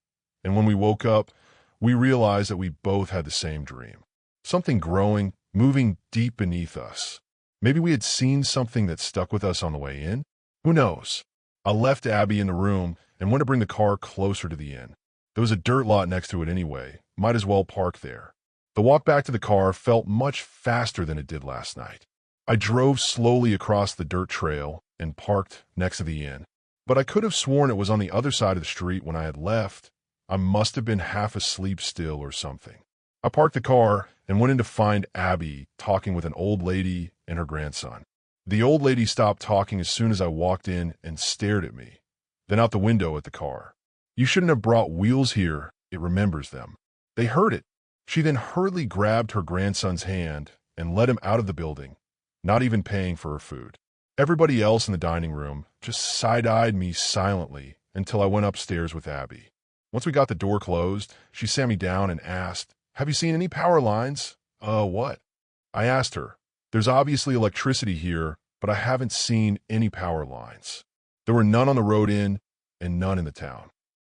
and when we woke up, we realized that we both had the same dream. something growing, moving deep beneath us. Maybe we had seen something that stuck with us on the way in? Who knows? I left Abby in the room and went to bring the car closer to the inn. There was a dirt lot next to it anyway. Might as well park there. The walk back to the car felt much faster than it did last night. I drove slowly across the dirt trail and parked next to the inn. But I could have sworn it was on the other side of the street when I had left. I must have been half asleep still or something. I parked the car and went in to find Abby talking with an old lady and her grandson. The old lady stopped talking as soon as I walked in and stared at me, then out the window at the car. "You shouldn't have brought wheels here. It remembers them." They heard it. She then hurriedly grabbed her grandson's hand and led him out of the building, not even paying for her food. Everybody else in the dining room just side-eyed me silently until I went upstairs with Abby. Once we got the door closed, she sat me down and asked, "Have you seen any power lines?" What? I asked her. "There's obviously electricity here, but I haven't seen any power lines." There were none on the road in and none in the town.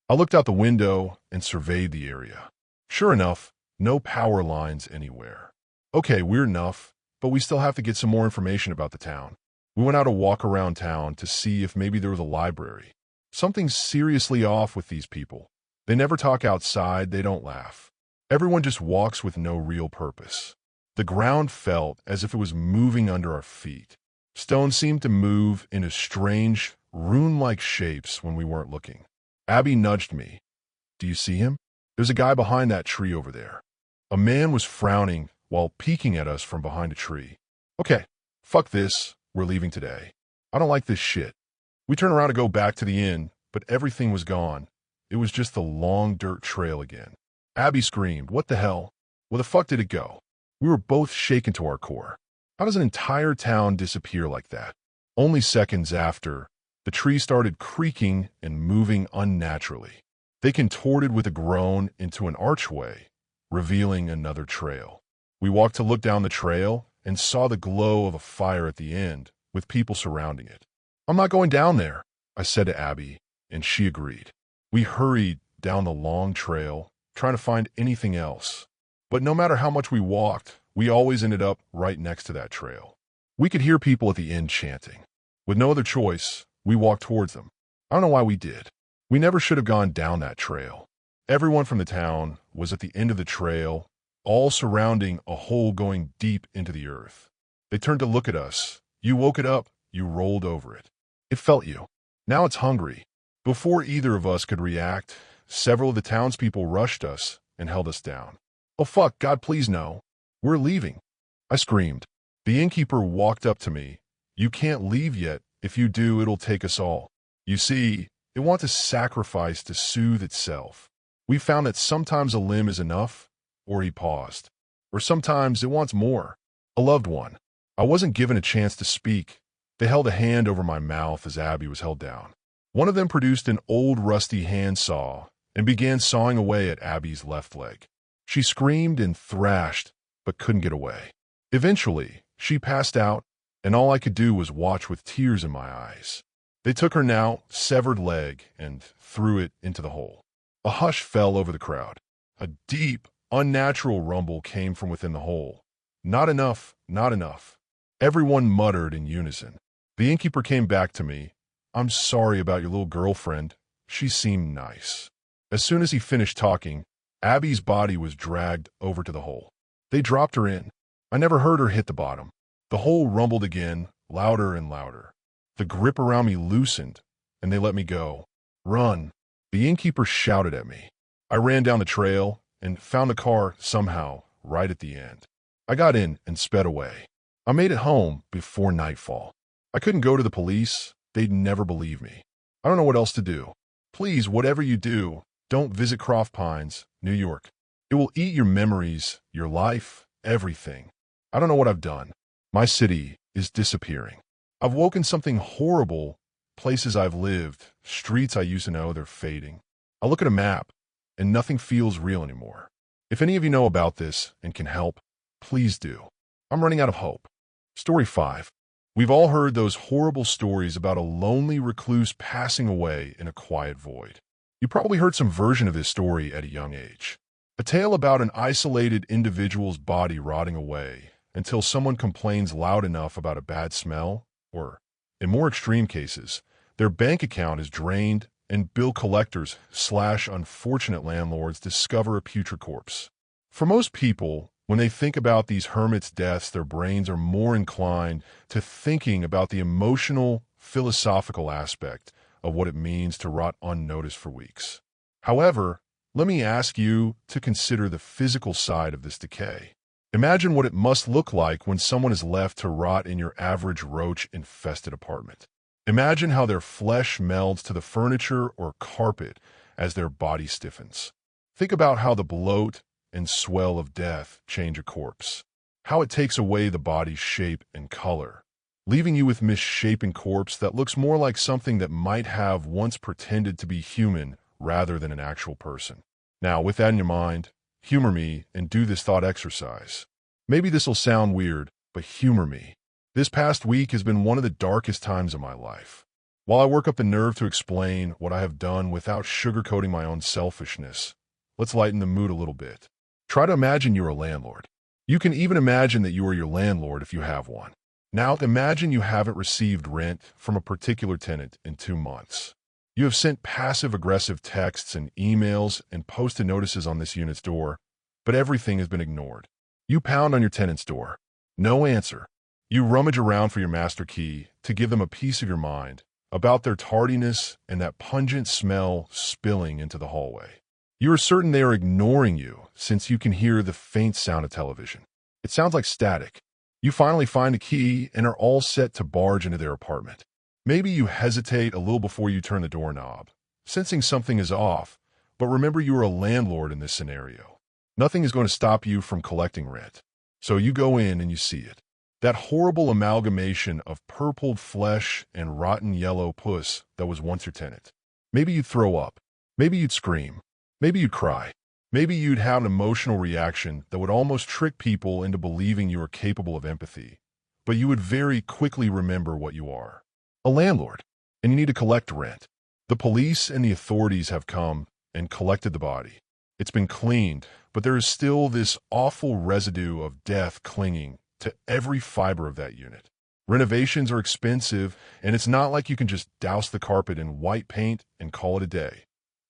I looked out the window and surveyed the area. Sure enough, no power lines anywhere. Okay, weird enough, but we still have to get some more information about the town. We went out to walk around town to see if maybe there was a library. Something's seriously off with these people. They never talk outside, they don't laugh. Everyone just walks with no real purpose. The ground felt as if it was moving under our feet. Stones seemed to move into strange, rune-like shapes when we weren't looking. Abby nudged me. "Do you see him? There's a guy behind that tree over there." A man was frowning while peeking at us from behind a tree. "Okay, fuck this. We're leaving today. I don't like this shit." We turned around to go back to the inn, but everything was gone. It was just the long dirt trail again. Abby screamed, "What the hell? Where the fuck did it go?" We were both shaken to our core. How does an entire town disappear like that? Only seconds after, the tree started creaking and moving unnaturally. They contorted with a groan into an archway, revealing another trail. We walked to look down the trail and saw the glow of a fire at the end, with people surrounding it. "I'm not going down there," I said to Abby, and she agreed. We hurried down the long trail, trying to find anything else. But no matter how much we walked, we always ended up right next to that trail. We could hear people at the end chanting. With no other choice, we walked towards them. I don't know why we did. We never should have gone down that trail. Everyone from the town was at the end of the trail, all surrounding a hole going deep into the earth. They turned to look at us. You woke it up, you rolled over it. It felt you. Now it's hungry. Before either of us could react, several of the townspeople rushed us and held us down. "Oh fuck, God please no. We're leaving," I screamed. The innkeeper walked up to me. "You can't leave yet. If you do, it'll take us all. You see, it wants to sacrifice to soothe itself. We found that sometimes a limb is enough," or he paused. "Or sometimes it wants more. A loved one." I wasn't given a chance to speak. They held a hand over my mouth as Abby was held down. One of them produced an old rusty handsaw and began sawing away at Abby's left leg. She screamed and thrashed, but couldn't get away. Eventually, she passed out, and all I could do was watch with tears in my eyes. They took her now severed leg and threw it into the hole. A hush fell over the crowd. A deep, unnatural rumble came from within the hole. "Not enough, not enough." Everyone muttered in unison. The innkeeper came back to me. "I'm sorry about your little girlfriend. She seemed nice." As soon as he finished talking, Abby's body was dragged over to the hole. They dropped her in. I never heard her hit the bottom. The hole rumbled again, louder and louder. The grip around me loosened, and they let me go. "Run!" The innkeeper shouted at me. I ran down the trail and found the car somehow right at the end. I got in and sped away. I made it home before nightfall. I couldn't go to the police. They'd never believe me. I don't know what else to do. Please, whatever you do, don't visit Croft Pines, New York. It will eat your memories, your life, everything. I don't know what I've done. My city is disappearing. I've woken something horrible. Places I've lived, streets I used to know, they're fading. I look at a map, and nothing feels real anymore. If any of you know about this and can help, please do. I'm running out of hope. Story 5. We've all heard those horrible stories about a lonely recluse passing away in a quiet void. You probably heard some version of this story at a young age. A tale about an isolated individual's body rotting away until someone complains loud enough about a bad smell, or, in more extreme cases, their bank account is drained and bill collectors/unfortunate landlords discover a putrid corpse. For most people, when they think about these hermits' deaths, their brains are more inclined to thinking about the emotional, philosophical aspect of what it means to rot unnoticed for weeks. However, let me ask you to consider the physical side of this decay. Imagine what it must look like when someone is left to rot in your average roach-infested apartment. Imagine how their flesh melds to the furniture or carpet as their body stiffens. Think about how the bloat and swell of death change a corpse, how it takes away the body's shape and color, leaving you with misshapen corpse that looks more like something that might have once pretended to be human rather than an actual person. Now, with that in your mind, humor me and do this thought exercise. Maybe this will sound weird, but humor me. This past week has been one of the darkest times of my life. While I work up the nerve to explain what I have done without sugarcoating my own selfishness, let's lighten the mood a little bit. Try to imagine you're a landlord. You can even imagine that you are your landlord if you have one. Now, imagine you haven't received rent from a particular tenant in 2 months. You have sent passive-aggressive texts and emails and posted notices on this unit's door, but everything has been ignored. You pound on your tenant's door. No answer. You rummage around for your master key to give them a piece of your mind about their tardiness and that pungent smell spilling into the hallway. You are certain they are ignoring you since you can hear the faint sound of television. It sounds like static. You finally find a key and are all set to barge into their apartment. Maybe you hesitate a little before you turn the doorknob, sensing something is off, but remember you are a landlord in this scenario. Nothing is going to stop you from collecting rent. So you go in and you see it. That horrible amalgamation of purpled flesh and rotten yellow puss that was once your tenant. Maybe you'd throw up. Maybe you'd scream. Maybe you'd cry. Maybe you'd have an emotional reaction that would almost trick people into believing you are capable of empathy. But you would very quickly remember what you are. A landlord. And you need to collect rent. The police and the authorities have come and collected the body. It's been cleaned, but there is still this awful residue of death clinging to every fiber of that unit. Renovations are expensive, and it's not like you can just douse the carpet in white paint and call it a day,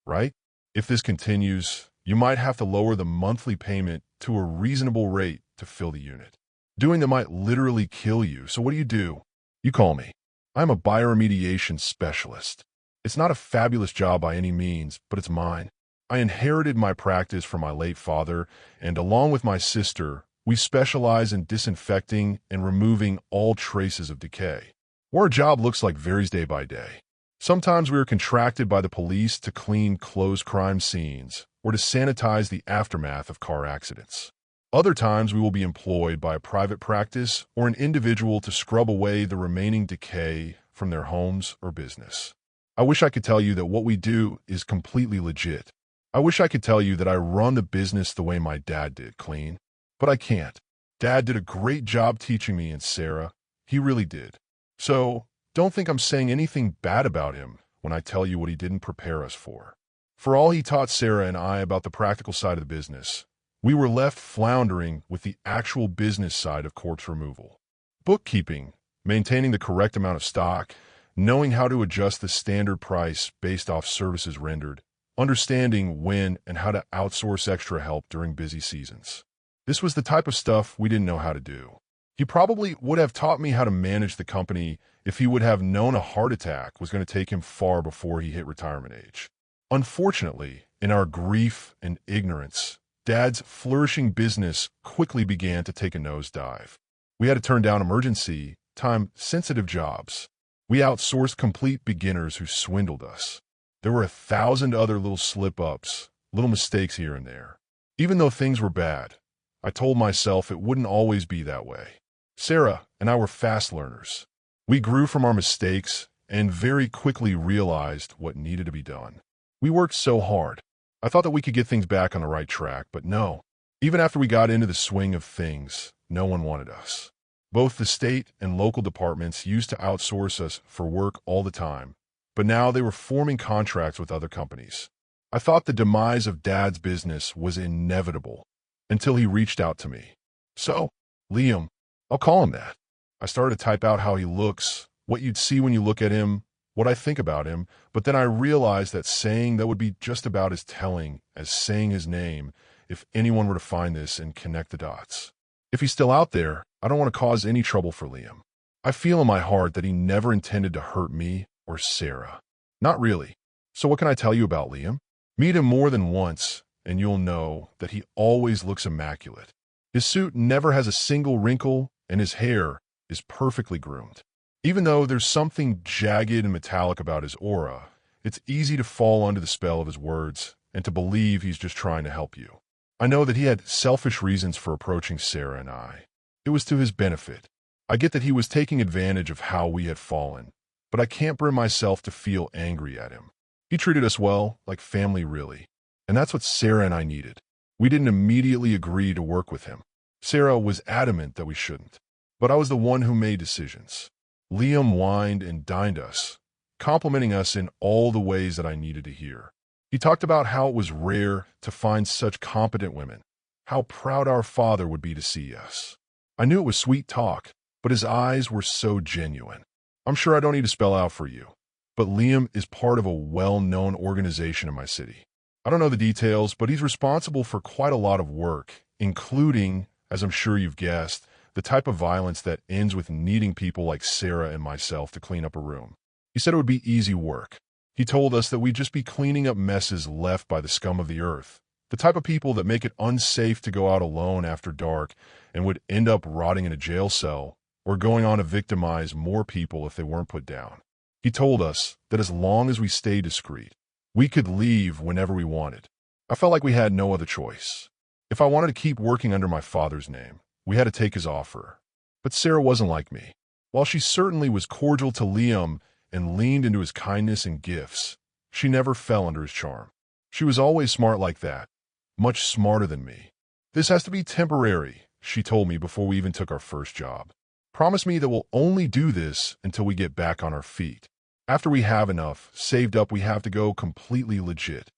right? If this continues, you might have to lower the monthly payment to a reasonable rate to fill the unit. Doing that might literally kill you, so what do? You call me. I'm a bioremediation specialist. It's not a fabulous job by any means, but it's mine. I inherited my practice from my late father, and along with my sister, we specialize in disinfecting and removing all traces of decay. What our job looks like varies day by day. Sometimes we are contracted by the police to clean closed crime scenes or to sanitize the aftermath of car accidents. Other times we will be employed by a private practice or an individual to scrub away the remaining decay from their homes or business. I wish I could tell you that what we do is completely legit. I wish I could tell you that I run the business the way my dad did, clean. But I can't. Dad did a great job teaching me and Sarah. He really did. So, don't think I'm saying anything bad about him when I tell you what he didn't prepare us for. For all he taught Sarah and I about the practical side of the business, we were left floundering with the actual business side of corpse removal. Bookkeeping, maintaining the correct amount of stock, knowing how to adjust the standard price based off services rendered, understanding when and how to outsource extra help during busy seasons. This was the type of stuff we didn't know how to do. He probably would have taught me how to manage the company if he would have known a heart attack was going to take him far before he hit retirement age. Unfortunately, in our grief and ignorance, Dad's flourishing business quickly began to take a nosedive. We had to turn down emergency, time-sensitive jobs. We outsourced complete beginners who swindled us. There were 1,000 other little slip-ups, little mistakes here and there. Even though things were bad, I told myself it wouldn't always be that way. Sarah and I were fast learners. We grew from our mistakes and very quickly realized what needed to be done. We worked so hard. I thought that we could get things back on the right track, but no. Even after we got into the swing of things, no one wanted us. Both the state and local departments used to outsource us for work all the time, but now they were forming contracts with other companies. I thought the demise of Dad's business was inevitable until he reached out to me. So, Liam, I'll call him that. I started to type out how he looks, what you'd see when you look at him, what I think about him, but then I realized that saying that would be just about as telling as saying his name if anyone were to find this and connect the dots. If he's still out there, I don't want to cause any trouble for Liam. I feel in my heart that he never intended to hurt me or Sarah. Not really. So what can I tell you about Liam? Meet him more than once, and you'll know that he always looks immaculate. His suit never has a single wrinkle, and his hair is perfectly groomed. Even though there's something jagged and metallic about his aura, it's easy to fall under the spell of his words and to believe he's just trying to help you. I know that he had selfish reasons for approaching Sarah and I. It was to his benefit. I get that he was taking advantage of how we had fallen, but I can't bring myself to feel angry at him. He treated us well, like family really, and that's what Sarah and I needed. We didn't immediately agree to work with him. Sarah was adamant that we shouldn't, but I was the one who made decisions. Liam wined and dined us, complimenting us in all the ways that I needed to hear. He talked about how it was rare to find such competent women, how proud our father would be to see us. I knew it was sweet talk, but his eyes were so genuine. I'm sure I don't need to spell out for you, but Liam is part of a well-known organization in my city. I don't know the details, but he's responsible for quite a lot of work, including, as I'm sure you've guessed, the type of violence that ends with needing people like Sarah and myself to clean up a room. He said it would be easy work. He told us that we'd just be cleaning up messes left by the scum of the earth, the type of people that make it unsafe to go out alone after dark and would end up rotting in a jail cell or going on to victimize more people if they weren't put down. He told us that as long as we stayed discreet, we could leave whenever we wanted. I felt like we had no other choice. If I wanted to keep working under my father's name, we had to take his offer. But Sarah wasn't like me. While she certainly was cordial to Liam and leaned into his kindness and gifts, she never fell under his charm. She was always smart like that, much smarter than me. This has to be temporary, she told me before we even took our first job. Promise me that we'll only do this until we get back on our feet. After we have enough saved up, we have to go completely legit.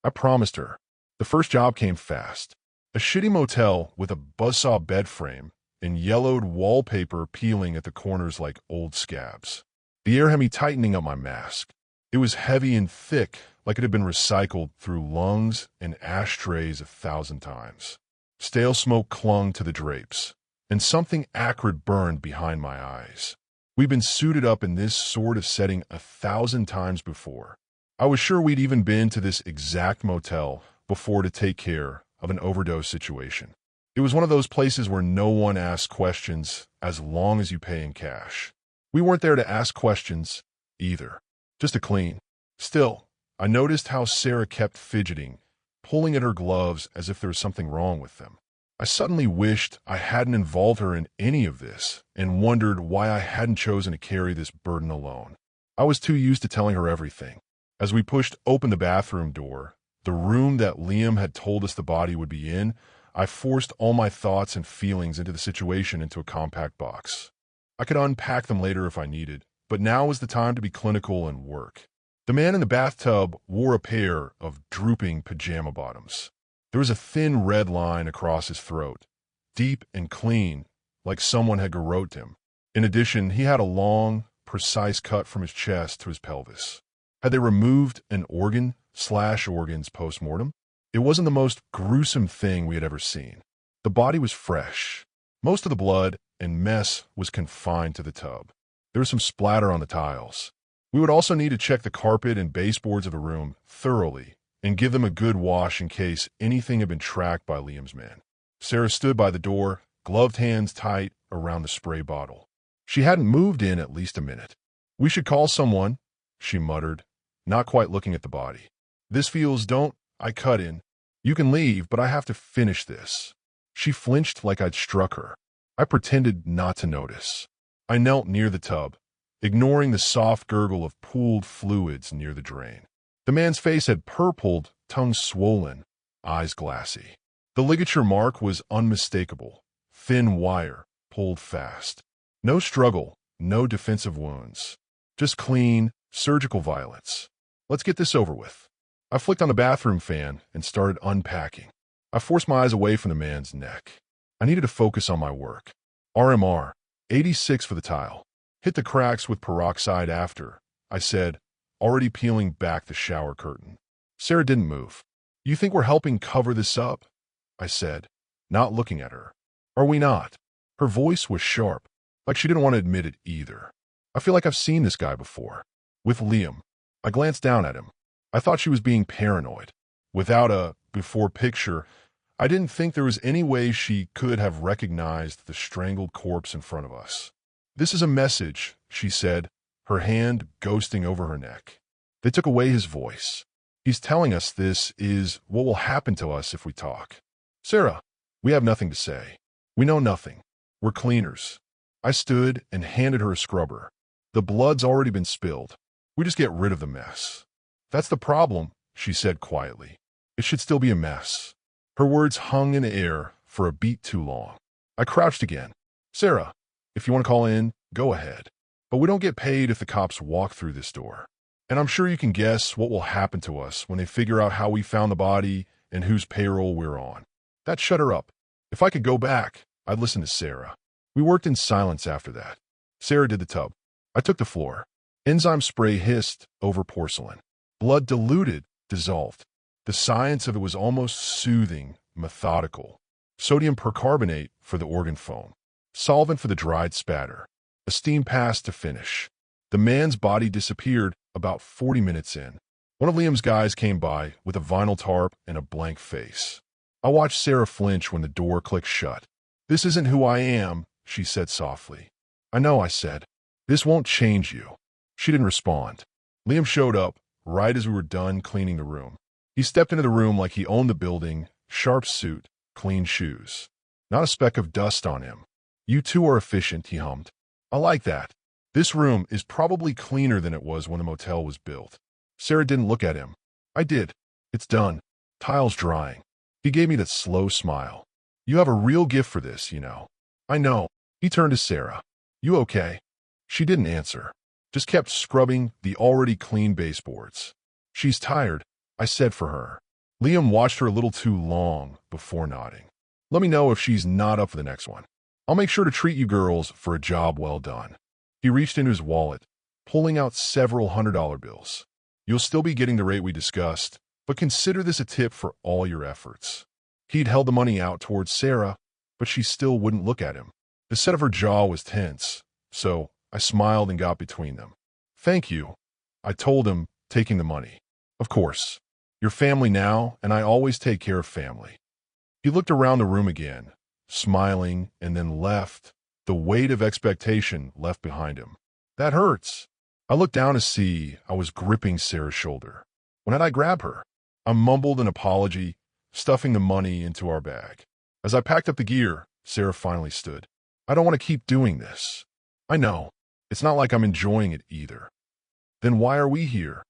I promised her. The first job came fast. A shitty motel with a buzzsaw bed frame and yellowed wallpaper peeling at the corners like old scabs. The air had me tightening up my mask. It was heavy and thick, like it had been recycled through lungs and ashtrays 1,000 times. Stale smoke clung to the drapes, and something acrid burned behind my eyes. We'd been suited up in this sort of setting 1,000 times before. I was sure we'd even been to this exact motel before to take care of an overdose situation. It was one of those places where no one asks questions as long as you pay in cash. We weren't there to ask questions either, just to clean. Still, I noticed how Sarah kept fidgeting, pulling at her gloves as if there was something wrong with them. I suddenly wished I hadn't involved her in any of this and wondered why I hadn't chosen to carry this burden alone. I was too used to telling her everything. As we pushed open the bathroom door, the room that Liam had told us the body would be in, I forced all my thoughts and feelings into the situation into a compact box. I could unpack them later if I needed, but now was the time to be clinical and work. The man in the bathtub wore a pair of drooping pajama bottoms. There was a thin red line across his throat, deep and clean, like someone had garroted him. In addition, he had a long, precise cut from his chest to his pelvis. Had they removed an organ/organs post-mortem? It wasn't the most gruesome thing we had ever seen. The body was fresh. Most of the blood and mess was confined to the tub. There was some splatter on the tiles. We would also need to check the carpet and baseboards of the room thoroughly and give them a good wash in case anything had been tracked by Liam's man. Sarah stood by the door, gloved hands tight around the spray bottle. She hadn't moved in at least a minute. "We should call someone," she muttered, not quite looking at the body. "This feels don't," I cut in. "You can leave, but I have to finish this." She flinched like I'd struck her. I pretended not to notice. I knelt near the tub, ignoring the soft gurgle of pooled fluids near the drain. The man's face had purpled, tongue swollen, eyes glassy. The ligature mark was unmistakable, thin wire, pulled fast. No struggle, no defensive wounds. Just clean, surgical violence. Let's get this over with. I flicked on the bathroom fan and started unpacking. I forced my eyes away from the man's neck. I needed to focus on my work. RMR, 86 for the tile. Hit the cracks with peroxide after, I said, already peeling back the shower curtain. Sarah didn't move. You think we're helping cover this up? I said, not looking at her. Are we not? Her voice was sharp, like she didn't want to admit it either. I feel like I've seen this guy before. With Liam. I glanced down at him. I thought she was being paranoid. Without a before picture, I didn't think there was any way she could have recognized the strangled corpse in front of us. This is a message, she said, her hand ghosting over her neck. They took away his voice. He's telling us this is what will happen to us if we talk. Sarah, we have nothing to say. We know nothing. We're cleaners. I stood and handed her a scrubber. The blood's already been spilled. We just get rid of the mess. That's the problem, she said quietly. It should still be a mess. Her words hung in the air for a beat too long. I crouched again. Sarah, if you want to call in, go ahead. But we don't get paid if the cops walk through this door. And I'm sure you can guess what will happen to us when they figure out how we found the body and whose payroll we're on. That shut her up. If I could go back, I'd listen to Sarah. We worked in silence after that. Sarah did the tub. I took the floor. Enzyme spray hissed over porcelain. Blood diluted, dissolved. The science of it was almost soothing, methodical. Sodium percarbonate for the organ foam. Solvent for the dried spatter. A steam pass to finish. The man's body disappeared about 40 minutes in. One of Liam's guys came by with a vinyl tarp and a blank face. I watched Sarah flinch when the door clicked shut. This isn't who I am, she said softly. I know, I said. This won't change you. She didn't respond. Liam showed up right as we were done cleaning the room. He stepped into the room like he owned the building, sharp suit, clean shoes. Not a speck of dust on him. You two are efficient, he hummed. I like that. This room is probably cleaner than it was when the motel was built. Sarah didn't look at him. I did. It's done. Tile's drying. He gave me that slow smile. You have a real gift for this, you know. I know. He turned to Sarah. You okay? She didn't answer. Just kept scrubbing the already clean baseboards. She's tired, I said for her. Liam watched her a little too long before nodding. Let me know if she's not up for the next one. I'll make sure to treat you girls for a job well done. He reached into his wallet, pulling out several $100 bills. You'll still be getting the rate we discussed, but consider this a tip for all your efforts. He'd held the money out towards Sarah, but she still wouldn't look at him. The set of her jaw was tense, so I smiled and got between them. Thank you, I told him, taking the money. Of course. You're family now, and I always take care of family. He looked around the room again, smiling, and then left, the weight of expectation left behind him. That hurts. I looked down to see I was gripping Sarah's shoulder. When had I grabbed her? I mumbled an apology, stuffing the money into our bag. As I packed up the gear, Sarah finally stood. I don't want to keep doing this. I know. It's not like I'm enjoying it either. Then why are we here?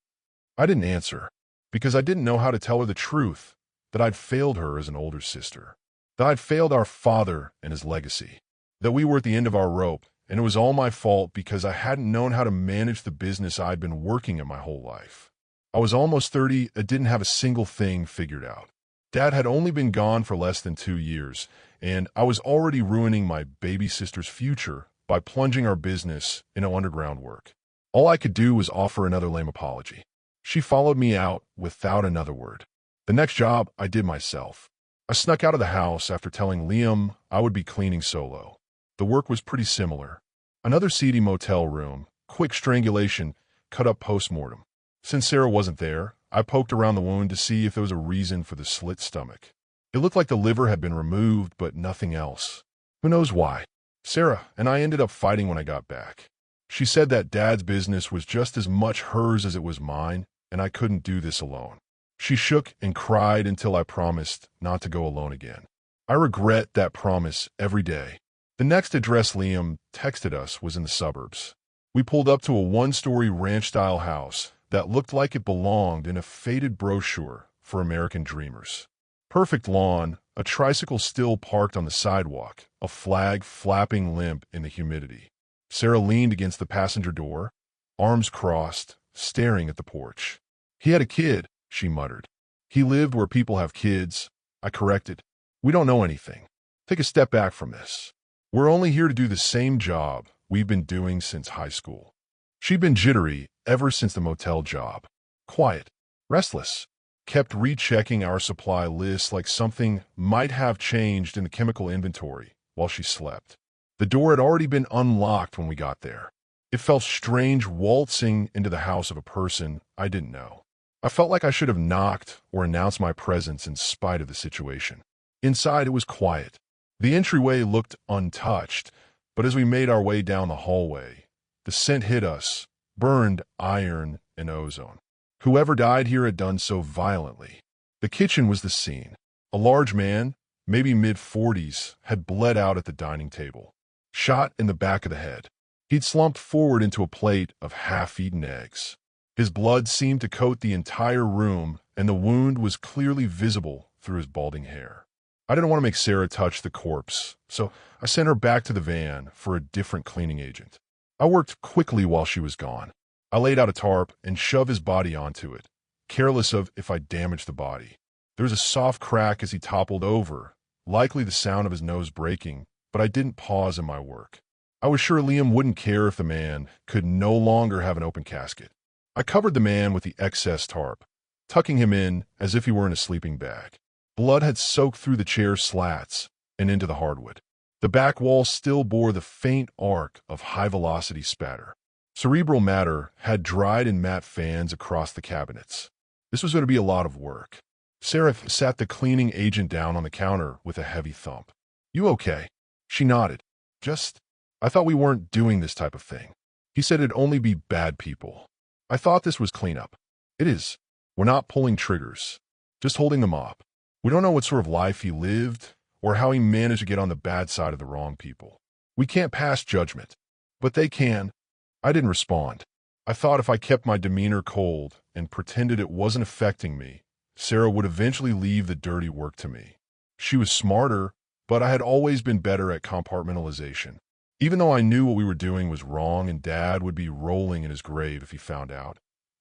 I didn't answer, because I didn't know how to tell her the truth, that I'd failed her as an older sister, that I'd failed our father and his legacy, that we were at the end of our rope, and it was all my fault because I hadn't known how to manage the business I'd been working at my whole life. I was almost 30 and didn't have a single thing figured out. Dad had only been gone for less than 2 years, and I was already ruining my baby sister's future by plunging our business into underground work. All I could do was offer another lame apology. She followed me out without another word. The next job I did myself. I snuck out of the house after telling Liam I would be cleaning solo. The work was pretty similar. Another seedy motel room, quick strangulation, cut up post-mortem. Since Sarah wasn't there, I poked around the wound to see if there was a reason for the slit stomach. It looked like the liver had been removed, but nothing else. Who knows why? Sarah and I ended up fighting when I got back. She said that Dad's business was just as much hers as it was mine, and I couldn't do this alone. She shook and cried until I promised not to go alone again. I regret that promise every day. The next address Liam texted us was in the suburbs. We pulled up to a one-story ranch-style house that looked like it belonged in a faded brochure for American dreamers. Perfect lawn, a tricycle still parked on the sidewalk, a flag flapping limp in the humidity. Sarah leaned against the passenger door, arms crossed, staring at the porch. He had a kid, she muttered. He lived where people have kids, I corrected. We don't know anything. Take a step back from this. We're only here to do the same job we've been doing since high school. She'd been jittery ever since the motel job. Quiet, restless, kept rechecking our supply list like something might have changed in the chemical inventory while she slept. The door had already been unlocked when we got there. It felt strange waltzing into the house of a person I didn't know. I felt like I should have knocked or announced my presence in spite of the situation. Inside, it was quiet. The entryway looked untouched, but as we made our way down the hallway, the scent hit us, burned iron and ozone. Whoever died here had done so violently. The kitchen was the scene. A large man, maybe mid-40s, had bled out at the dining table, shot in the back of the head. He'd slumped forward into a plate of half-eaten eggs. His blood seemed to coat the entire room, and the wound was clearly visible through his balding hair. I didn't want to make Sarah touch the corpse, so I sent her back to the van for a different cleaning agent. I worked quickly while she was gone. I laid out a tarp and shoved his body onto it, careless of if I damaged the body. There was a soft crack as he toppled over, likely the sound of his nose breaking, but I didn't pause in my work. I was sure Liam wouldn't care if the man could no longer have an open casket. I covered the man with the excess tarp, tucking him in as if he were in a sleeping bag. Blood had soaked through the chair slats and into the hardwood. The back wall still bore the faint arc of high-velocity spatter. Cerebral matter had dried in matte fans across the cabinets. This was going to be a lot of work. Sarah sat the cleaning agent down on the counter with a heavy thump. "You okay?" She nodded. I thought we weren't doing this type of thing." He said it'd only be bad people. "I thought this was cleanup." "It is. We're not pulling triggers, just holding them up. We don't know what sort of life he lived or how he managed to get on the bad side of the wrong people. We can't pass judgment, but they can." I didn't respond. I thought if I kept my demeanor cold and pretended it wasn't affecting me, Sarah would eventually leave the dirty work to me. She was smarter, but I had always been better at compartmentalization. Even though I knew what we were doing was wrong and Dad would be rolling in his grave if he found out,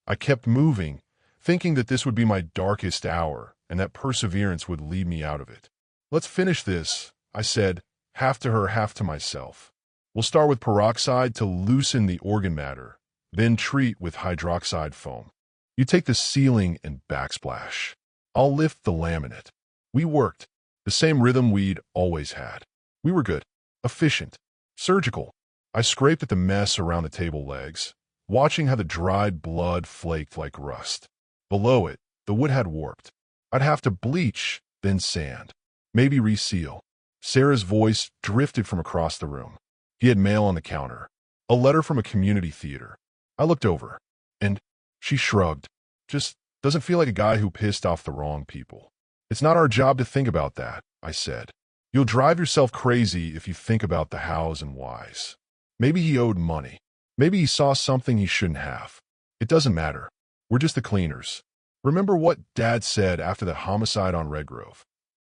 I kept moving, thinking that this would be my darkest hour and that perseverance would lead me out of it. "Let's finish this," I said, half to her, half to myself. "We'll start with peroxide to loosen the organ matter, then treat with hydroxide foam. You take the ceiling and backsplash. I'll lift the laminate." We worked, the same rhythm we'd always had. We were good, efficient, surgical. I scraped at the mess around the table legs, watching how the dried blood flaked like rust. Below it, the wood had warped. I'd have to bleach, then sand, maybe reseal. Sarah's voice drifted from across the room. He had mail on the counter, a letter from a community theater. I looked over, and she shrugged. "Just doesn't feel like a guy who pissed off the wrong people." "It's not our job to think about that," I said. "You'll drive yourself crazy if you think about the hows and whys. Maybe he owed money. Maybe he saw something he shouldn't have. It doesn't matter. We're just the cleaners. Remember what Dad said after the homicide on Redgrove?"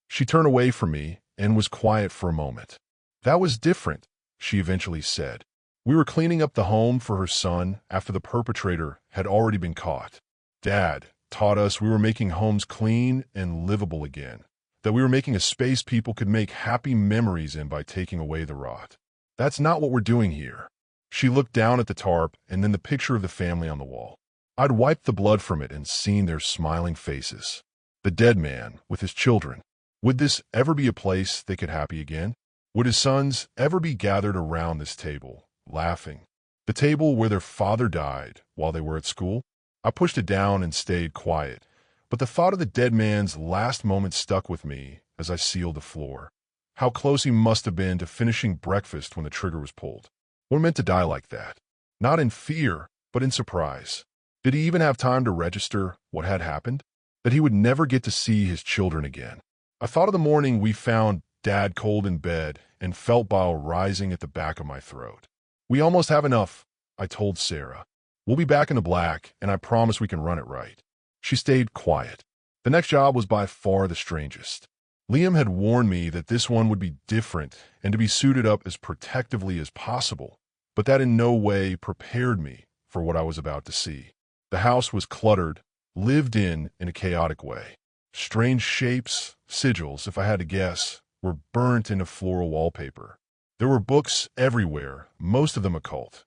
She turned away from me and was quiet for a moment. "That was different," she eventually said. "We were cleaning up the home for her son after the perpetrator had already been caught. Dad taught us we were making homes clean and livable again, that we were making a space people could make happy memories in by taking away the rot. That's not what we're doing here." She looked down at the tarp and then the picture of the family on the wall. I'd wiped the blood from it and seen their smiling faces. The dead man with his children. Would this ever be a place they could happy again? Would his sons ever be gathered around this table, laughing? The table where their father died while they were at school? I pushed it down and stayed quiet, but the thought of the dead man's last moment stuck with me as I sealed the floor. How close he must have been to finishing breakfast when the trigger was pulled. We're meant to die like that. Not in fear, but in surprise. Did he even have time to register what had happened? That he would never get to see his children again. I thought of the morning we found Dad cold in bed and felt bile rising at the back of my throat. "We almost have enough," I told Sarah. "We'll be back in the black, and I promise we can run it right." She stayed quiet. The next job was by far the strangest. Liam had warned me that this one would be different and to be suited up as protectively as possible, but that in no way prepared me for what I was about to see. The house was cluttered, lived in a chaotic way. Strange shapes, sigils, if I had to guess, were burnt into floral wallpaper. There were books everywhere, most of them occult.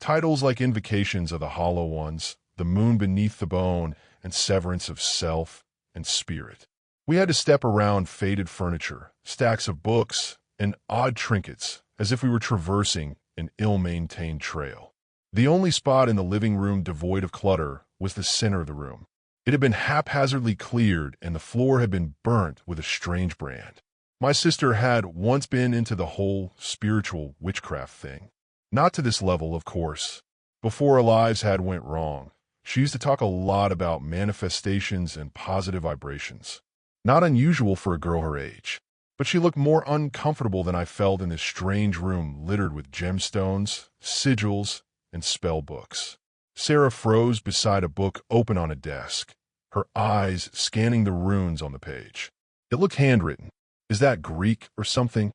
Titles like Invocations of the Hollow Ones, The Moon Beneath the Bone, and Severance of Self and Spirit. We had to step around faded furniture, stacks of books, and odd trinkets, as if we were traversing an ill-maintained trail. The only spot in the living room devoid of clutter was the center of the room. It had been haphazardly cleared, and the floor had been burnt with a strange brand. My sister had once been into the whole spiritual witchcraft thing. Not to this level, of course. Before our lives had went wrong, she used to talk a lot about manifestations and positive vibrations. Not unusual for a girl her age. But she looked more uncomfortable than I felt in this strange room littered with gemstones, sigils, and spell books. Sarah froze beside a book open on a desk, her eyes scanning the runes on the page. It looked handwritten. Is that Greek or something?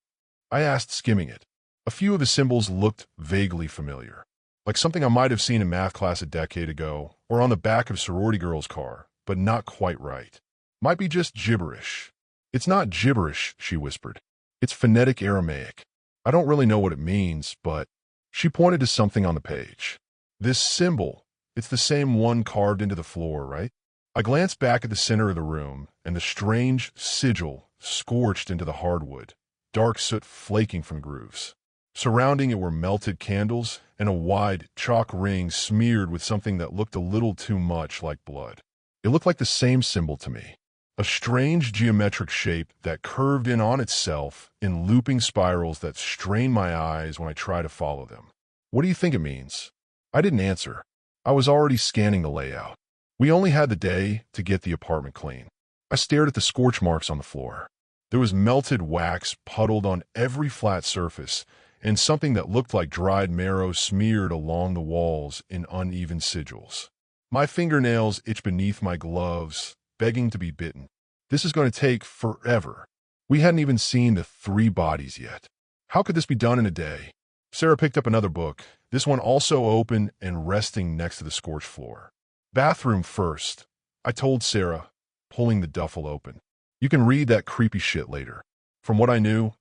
I asked, skimming it. A few of the symbols looked vaguely familiar, like something I might have seen in math class a decade ago or on the back of sorority girl's car, but not quite right. Might be just gibberish. It's not gibberish, she whispered. It's phonetic Aramaic. I don't really know what it means, but... She pointed to something on the page. This symbol, it's the same one carved into the floor, right? I glanced back at the center of the room, and the strange sigil scorched into the hardwood, dark soot flaking from grooves. Surrounding it were melted candles and a wide chalk ring smeared with something that looked a little too much like blood. It looked like the same symbol to me. A strange geometric shape that curved in on itself in looping spirals that strained my eyes when I tried to follow them. What do you think it means? I didn't answer. I was already scanning the layout. We only had the day to get the apartment clean. I stared at the scorch marks on the floor. There was melted wax puddled on every flat surface, and something that looked like dried marrow smeared along the walls in uneven sigils. My fingernails itched beneath my gloves, begging to be bitten. This is going to take forever. We hadn't even seen the 3 bodies yet. How could this be done in a day? Sarah picked up another book, this one also open and resting next to the scorched floor. Bathroom first, I told Sarah, pulling the duffel open. You can read that creepy shit later. From what I knew,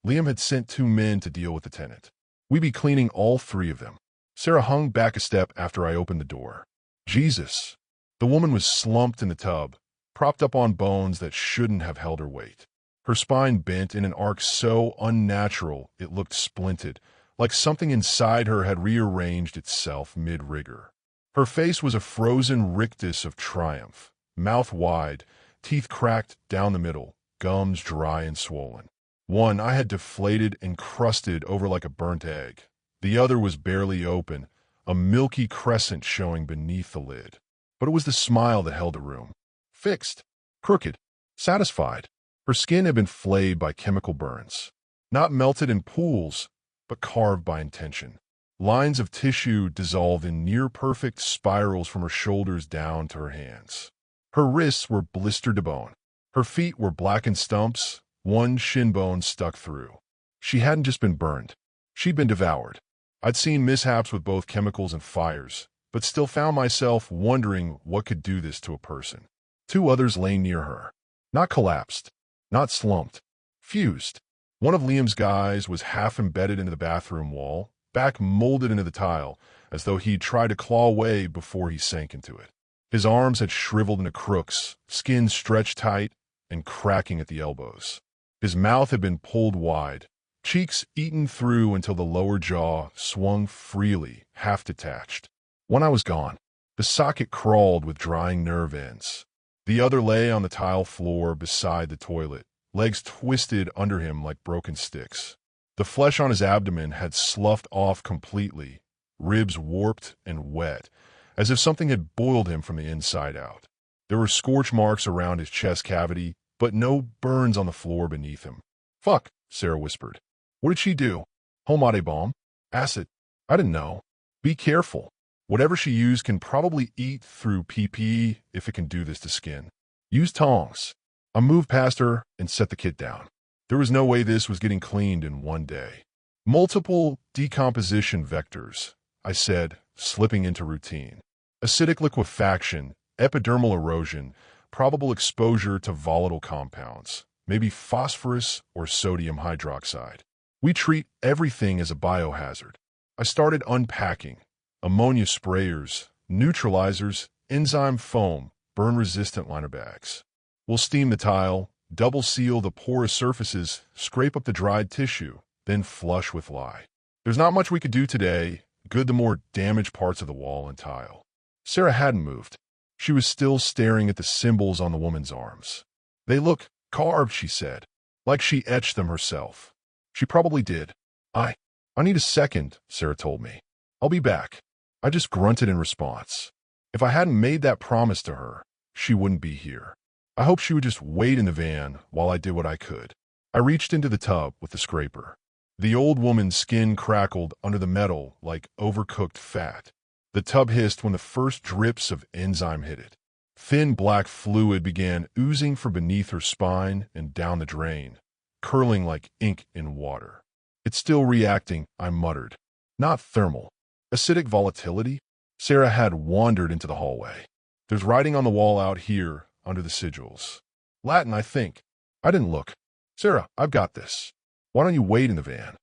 Liam had sent 2 men to deal with the tenant. We'd be cleaning all 3 of them. Sarah hung back a step after I opened the door. Jesus. The woman was slumped in the tub, propped up on bones that shouldn't have held her weight. Her spine bent in an arc so unnatural it looked splinted, like something inside her had rearranged itself mid-rigor. Her face was a frozen rictus of triumph, mouth wide, teeth cracked down the middle, gums dry and swollen. One I had deflated and crusted over like a burnt egg. The other was barely open, a milky crescent showing beneath the lid. But it was the smile that held the room. Fixed, crooked, satisfied. Her skin had been flayed by chemical burns. Not melted in pools, but carved by intention. Lines of tissue dissolved in near-perfect spirals from her shoulders down to her hands. Her wrists were blistered to bone. Her feet were blackened stumps, one shin bone stuck through. She hadn't just been burned. She'd been devoured. I'd seen mishaps with both chemicals and fires, but still found myself wondering what could do this to a person. 2 others lay near her. Not collapsed, not slumped, fused. One of Liam's guys was half embedded into the bathroom wall, back molded into the tile, as though he'd tried to claw away before he sank into it. His arms had shriveled into crooks, skin stretched tight and cracking at the elbows. His mouth had been pulled wide, cheeks eaten through until the lower jaw swung freely, half detached. When I was gone, the socket crawled with drying nerve ends. The other lay on the tile floor beside the toilet, legs twisted under him like broken sticks. The flesh on his abdomen had sloughed off completely, ribs warped and wet, as if something had boiled him from the inside out. There were scorch marks around his chest cavity, but no burns on the floor beneath him. Fuck, Sarah whispered. What did she do? Homade bomb? Acid? I didn't know. Be careful. Whatever she used can probably eat through PP if it can do this to skin. Use tongs. I moved past her and set the kit down. There was no way this was getting cleaned in one day. Multiple decomposition vectors, I said, slipping into routine. Acidic liquefaction, epidermal erosion, probable exposure to volatile compounds, maybe phosphorus or sodium hydroxide. We treat everything as a biohazard. I started unpacking. Ammonia sprayers, neutralizers, enzyme foam, burn-resistant liner bags. We'll steam the tile, double seal the porous surfaces, scrape up the dried tissue, then flush with lye. There's not much we could do today. Good the more damaged parts of the wall and tile. Sarah hadn't moved. She was still staring at the symbols on the woman's arms. They look carved, she said, like she etched them herself. She probably did. I need a second, Sarah told me. I'll be back. I just grunted in response. If I hadn't made that promise to her, she wouldn't be here. I hoped she would just wait in the van while I did what I could. I reached into the tub with the scraper. The old woman's skin crackled under the metal like overcooked fat. The tub hissed when the first drips of enzyme hit it. Thin black fluid began oozing from beneath her spine and down the drain, curling like ink in water. It's still reacting, I muttered. Not thermal. Acidic volatility? Sarah had wandered into the hallway. There's writing on the wall out here under the sigils. Latin, I think. I didn't look. Sarah, I've got this. Why don't you wait in the van?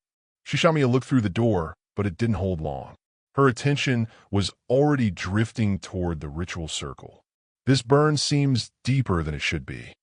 She shot me a look through the door, but it didn't hold long. Her attention was already drifting toward the ritual circle. This burn seems deeper than it should be.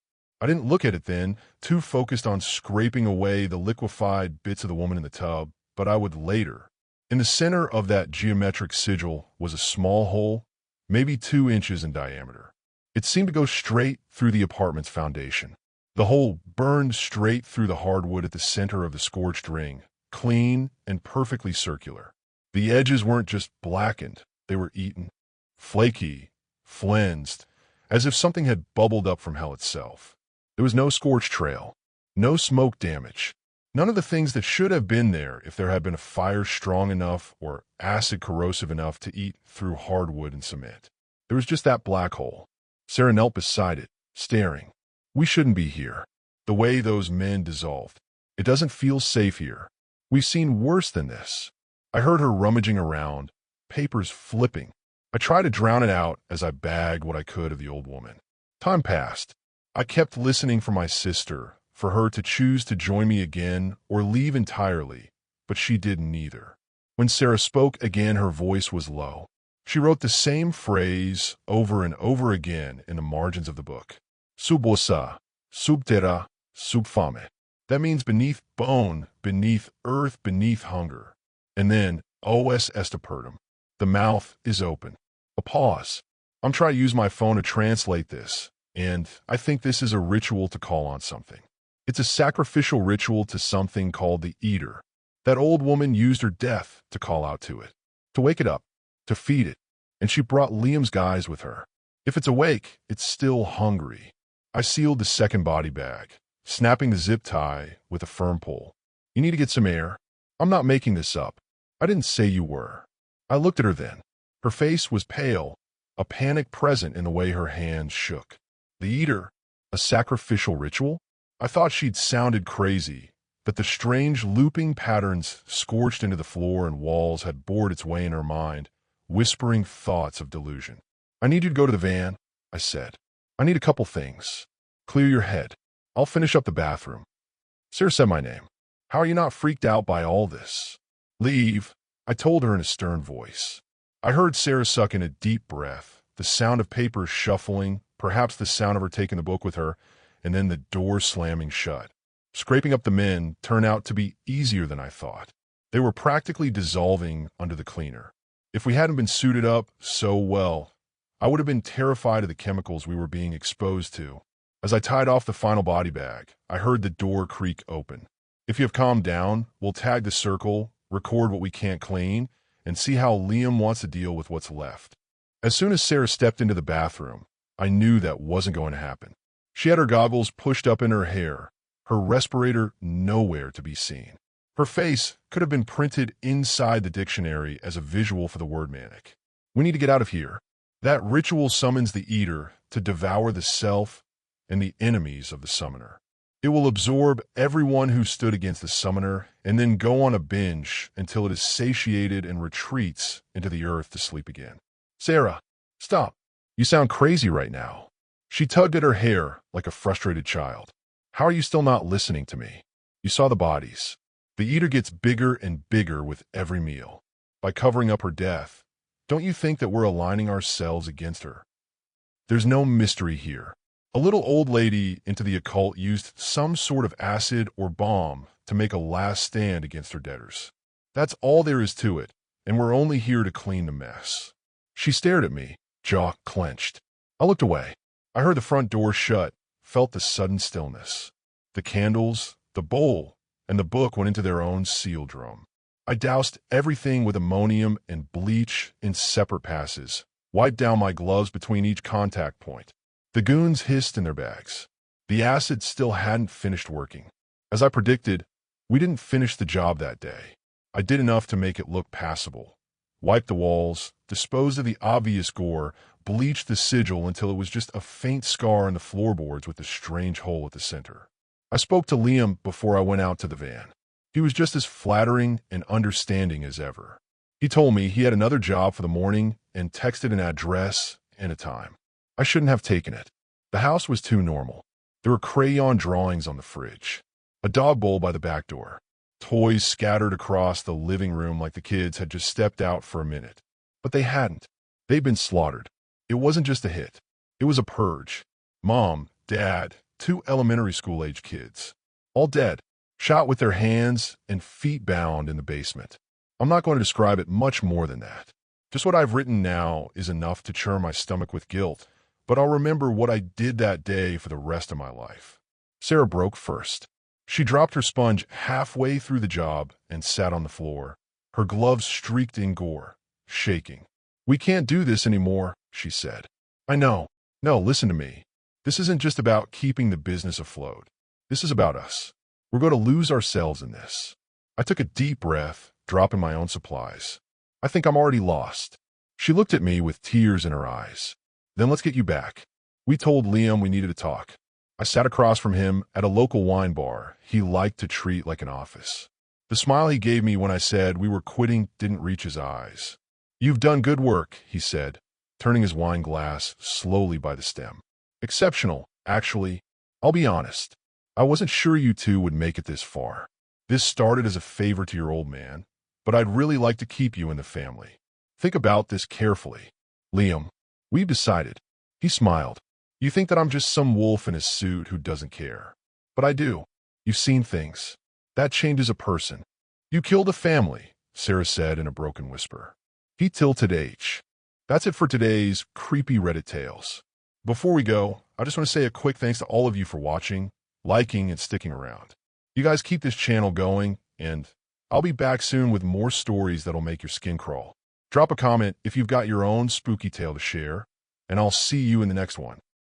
I didn't look at it then, too focused on scraping away the liquefied bits of the woman in the tub, but I would later. In the center of that geometric sigil was a small hole, maybe 2 inches in diameter. It seemed to go straight through the apartment's foundation. The hole burned straight through the hardwood at the center of the scorched ring, clean and perfectly circular. The edges weren't just blackened, they were eaten, flaky, flensed, as if something had bubbled up from hell itself. There was no scorch trail, no smoke damage, none of the things that should have been there if there had been a fire strong enough or acid corrosive enough to eat through hardwood and cement. There was just that black hole. Sarah knelt beside it, staring. We shouldn't be here. The way those men dissolved. It doesn't feel safe here. We've seen worse than this. I heard her rummaging around, papers flipping. I tried to drown it out as I bagged what I could of the old woman. Time passed. I kept listening for my sister, for her to choose to join me again or leave entirely, but she did neither. When Sarah spoke again, her voice was low. She wrote the same phrase over and over again in the margins of the book. Sub ossa, sub terra, sub fame. That means beneath bone, beneath earth, beneath hunger. And then, os est apertum. The mouth is open. A pause. I'm trying to use my phone to translate this, and I think this is a ritual to call on something. It's a sacrificial ritual to something called the eater. That old woman used her death to call out to it, to wake it up, to feed it, and she brought Liam's guys with her. If it's awake, it's still hungry. I sealed the second body bag, snapping the zip tie with a firm pull. You need to get some air. I'm not making this up. I didn't say you were. I looked at her then. Her face was pale, a panic present in the way her hands shook. The eater, a sacrificial ritual? I thought she'd sounded crazy, that the strange looping patterns scorched into the floor and walls had bored its way in her mind, whispering thoughts of delusion. I need you to go to the van, I said. I need a couple things. Clear your head. I'll finish up the bathroom. Sarah said my name. How are you not freaked out by all this? Leave, I told her in a stern voice. I heard Sarah suck in a deep breath, the sound of paper shuffling, perhaps the sound of her taking the book with her, and then the door slamming shut. Scraping up the men turned out to be easier than I thought. They were practically dissolving under the cleaner. If we hadn't been suited up so well, I would have been terrified of the chemicals we were being exposed to. As I tied off the final body bag, I heard the door creak open. If you have calmed down, we'll tag the circle, record what we can't clean, and see how Liam wants to deal with what's left. As soon as Sarah stepped into the bathroom, I knew that wasn't going to happen. She had her goggles pushed up in her hair, her respirator nowhere to be seen. Her face could have been printed inside the dictionary as a visual for the word manic. We need to get out of here. That ritual summons the eater to devour the self and the enemies of the summoner. It will absorb everyone who stood against the summoner and then go on a binge until it is satiated and retreats into the earth to sleep again. Sarah, stop. You sound crazy right now. She tugged at her hair like a frustrated child. How are you still not listening to me? You saw the bodies. The eater gets bigger and bigger with every meal. By covering up her death, don't you think that we're aligning ourselves against her? There's no mystery here. A little old lady into the occult used some sort of acid or bomb to make a last stand against her debtors. That's all there is to it, and we're only here to clean the mess. She stared at me, jaw clenched. I looked away. I heard the front door shut, felt the sudden stillness. The candles, the bowl, and the book went into their own sealed room. I doused everything with ammonium and bleach in separate passes, wiped down my gloves between each contact point. The goons hissed in their bags. The acid still hadn't finished working. As I predicted, we didn't finish the job that day. I did enough to make it look passable. Wiped the walls, disposed of the obvious gore, bleached the sigil until it was just a faint scar on the floorboards with a strange hole at the center. I spoke to Liam before I went out to the van. He was just as flattering and understanding as ever. He told me he had another job for the morning and texted an address and a time. I shouldn't have taken it. The house was too normal. There were crayon drawings on the fridge, a dog bowl by the back door, toys scattered across the living room like the kids had just stepped out for a minute. But they hadn't. They'd been slaughtered. It wasn't just a hit. It was a purge. Mom, Dad, 2 elementary school-age kids, all dead, shot with their hands and feet bound in the basement. I'm not going to describe it much more than that. Just what I've written now is enough to churn my stomach with guilt, but I'll remember what I did that day for the rest of my life. Sarah broke first. She dropped her sponge halfway through the job and sat on the floor, her gloves streaked in gore, shaking. "We can't do this anymore," she said. "I know. No, listen to me. This isn't just about keeping the business afloat. This is about us. We're going to lose ourselves in this." I took a deep breath, dropping my own supplies. "I think I'm already lost." She looked at me with tears in her eyes. "Then let's get you back." We told Liam we needed to talk. I sat across from him at a local wine bar he liked to treat like an office. The smile he gave me when I said we were quitting didn't reach his eyes. "You've done good work," he said, turning his wine glass slowly by the stem. "Exceptional, actually. I'll be honest. I wasn't sure you two would make it this far. This started as a favor to your old man, but I'd really like to keep you in the family. Think about this carefully. Liam, we've decided." He smiled. "You think that I'm just some wolf in a suit who doesn't care. But I do. You've seen things. That changes a person." "You killed a family," Sarah said in a broken whisper. He tilted H. That's it for today's creepy Reddit tales. Before we go, I just want to say a quick thanks to all of you for watching, liking, and sticking around. You guys keep this channel going, and I'll be back soon with more stories that'll make your skin crawl. Drop a comment if you've got your own spooky tale to share, and I'll see you in the next one.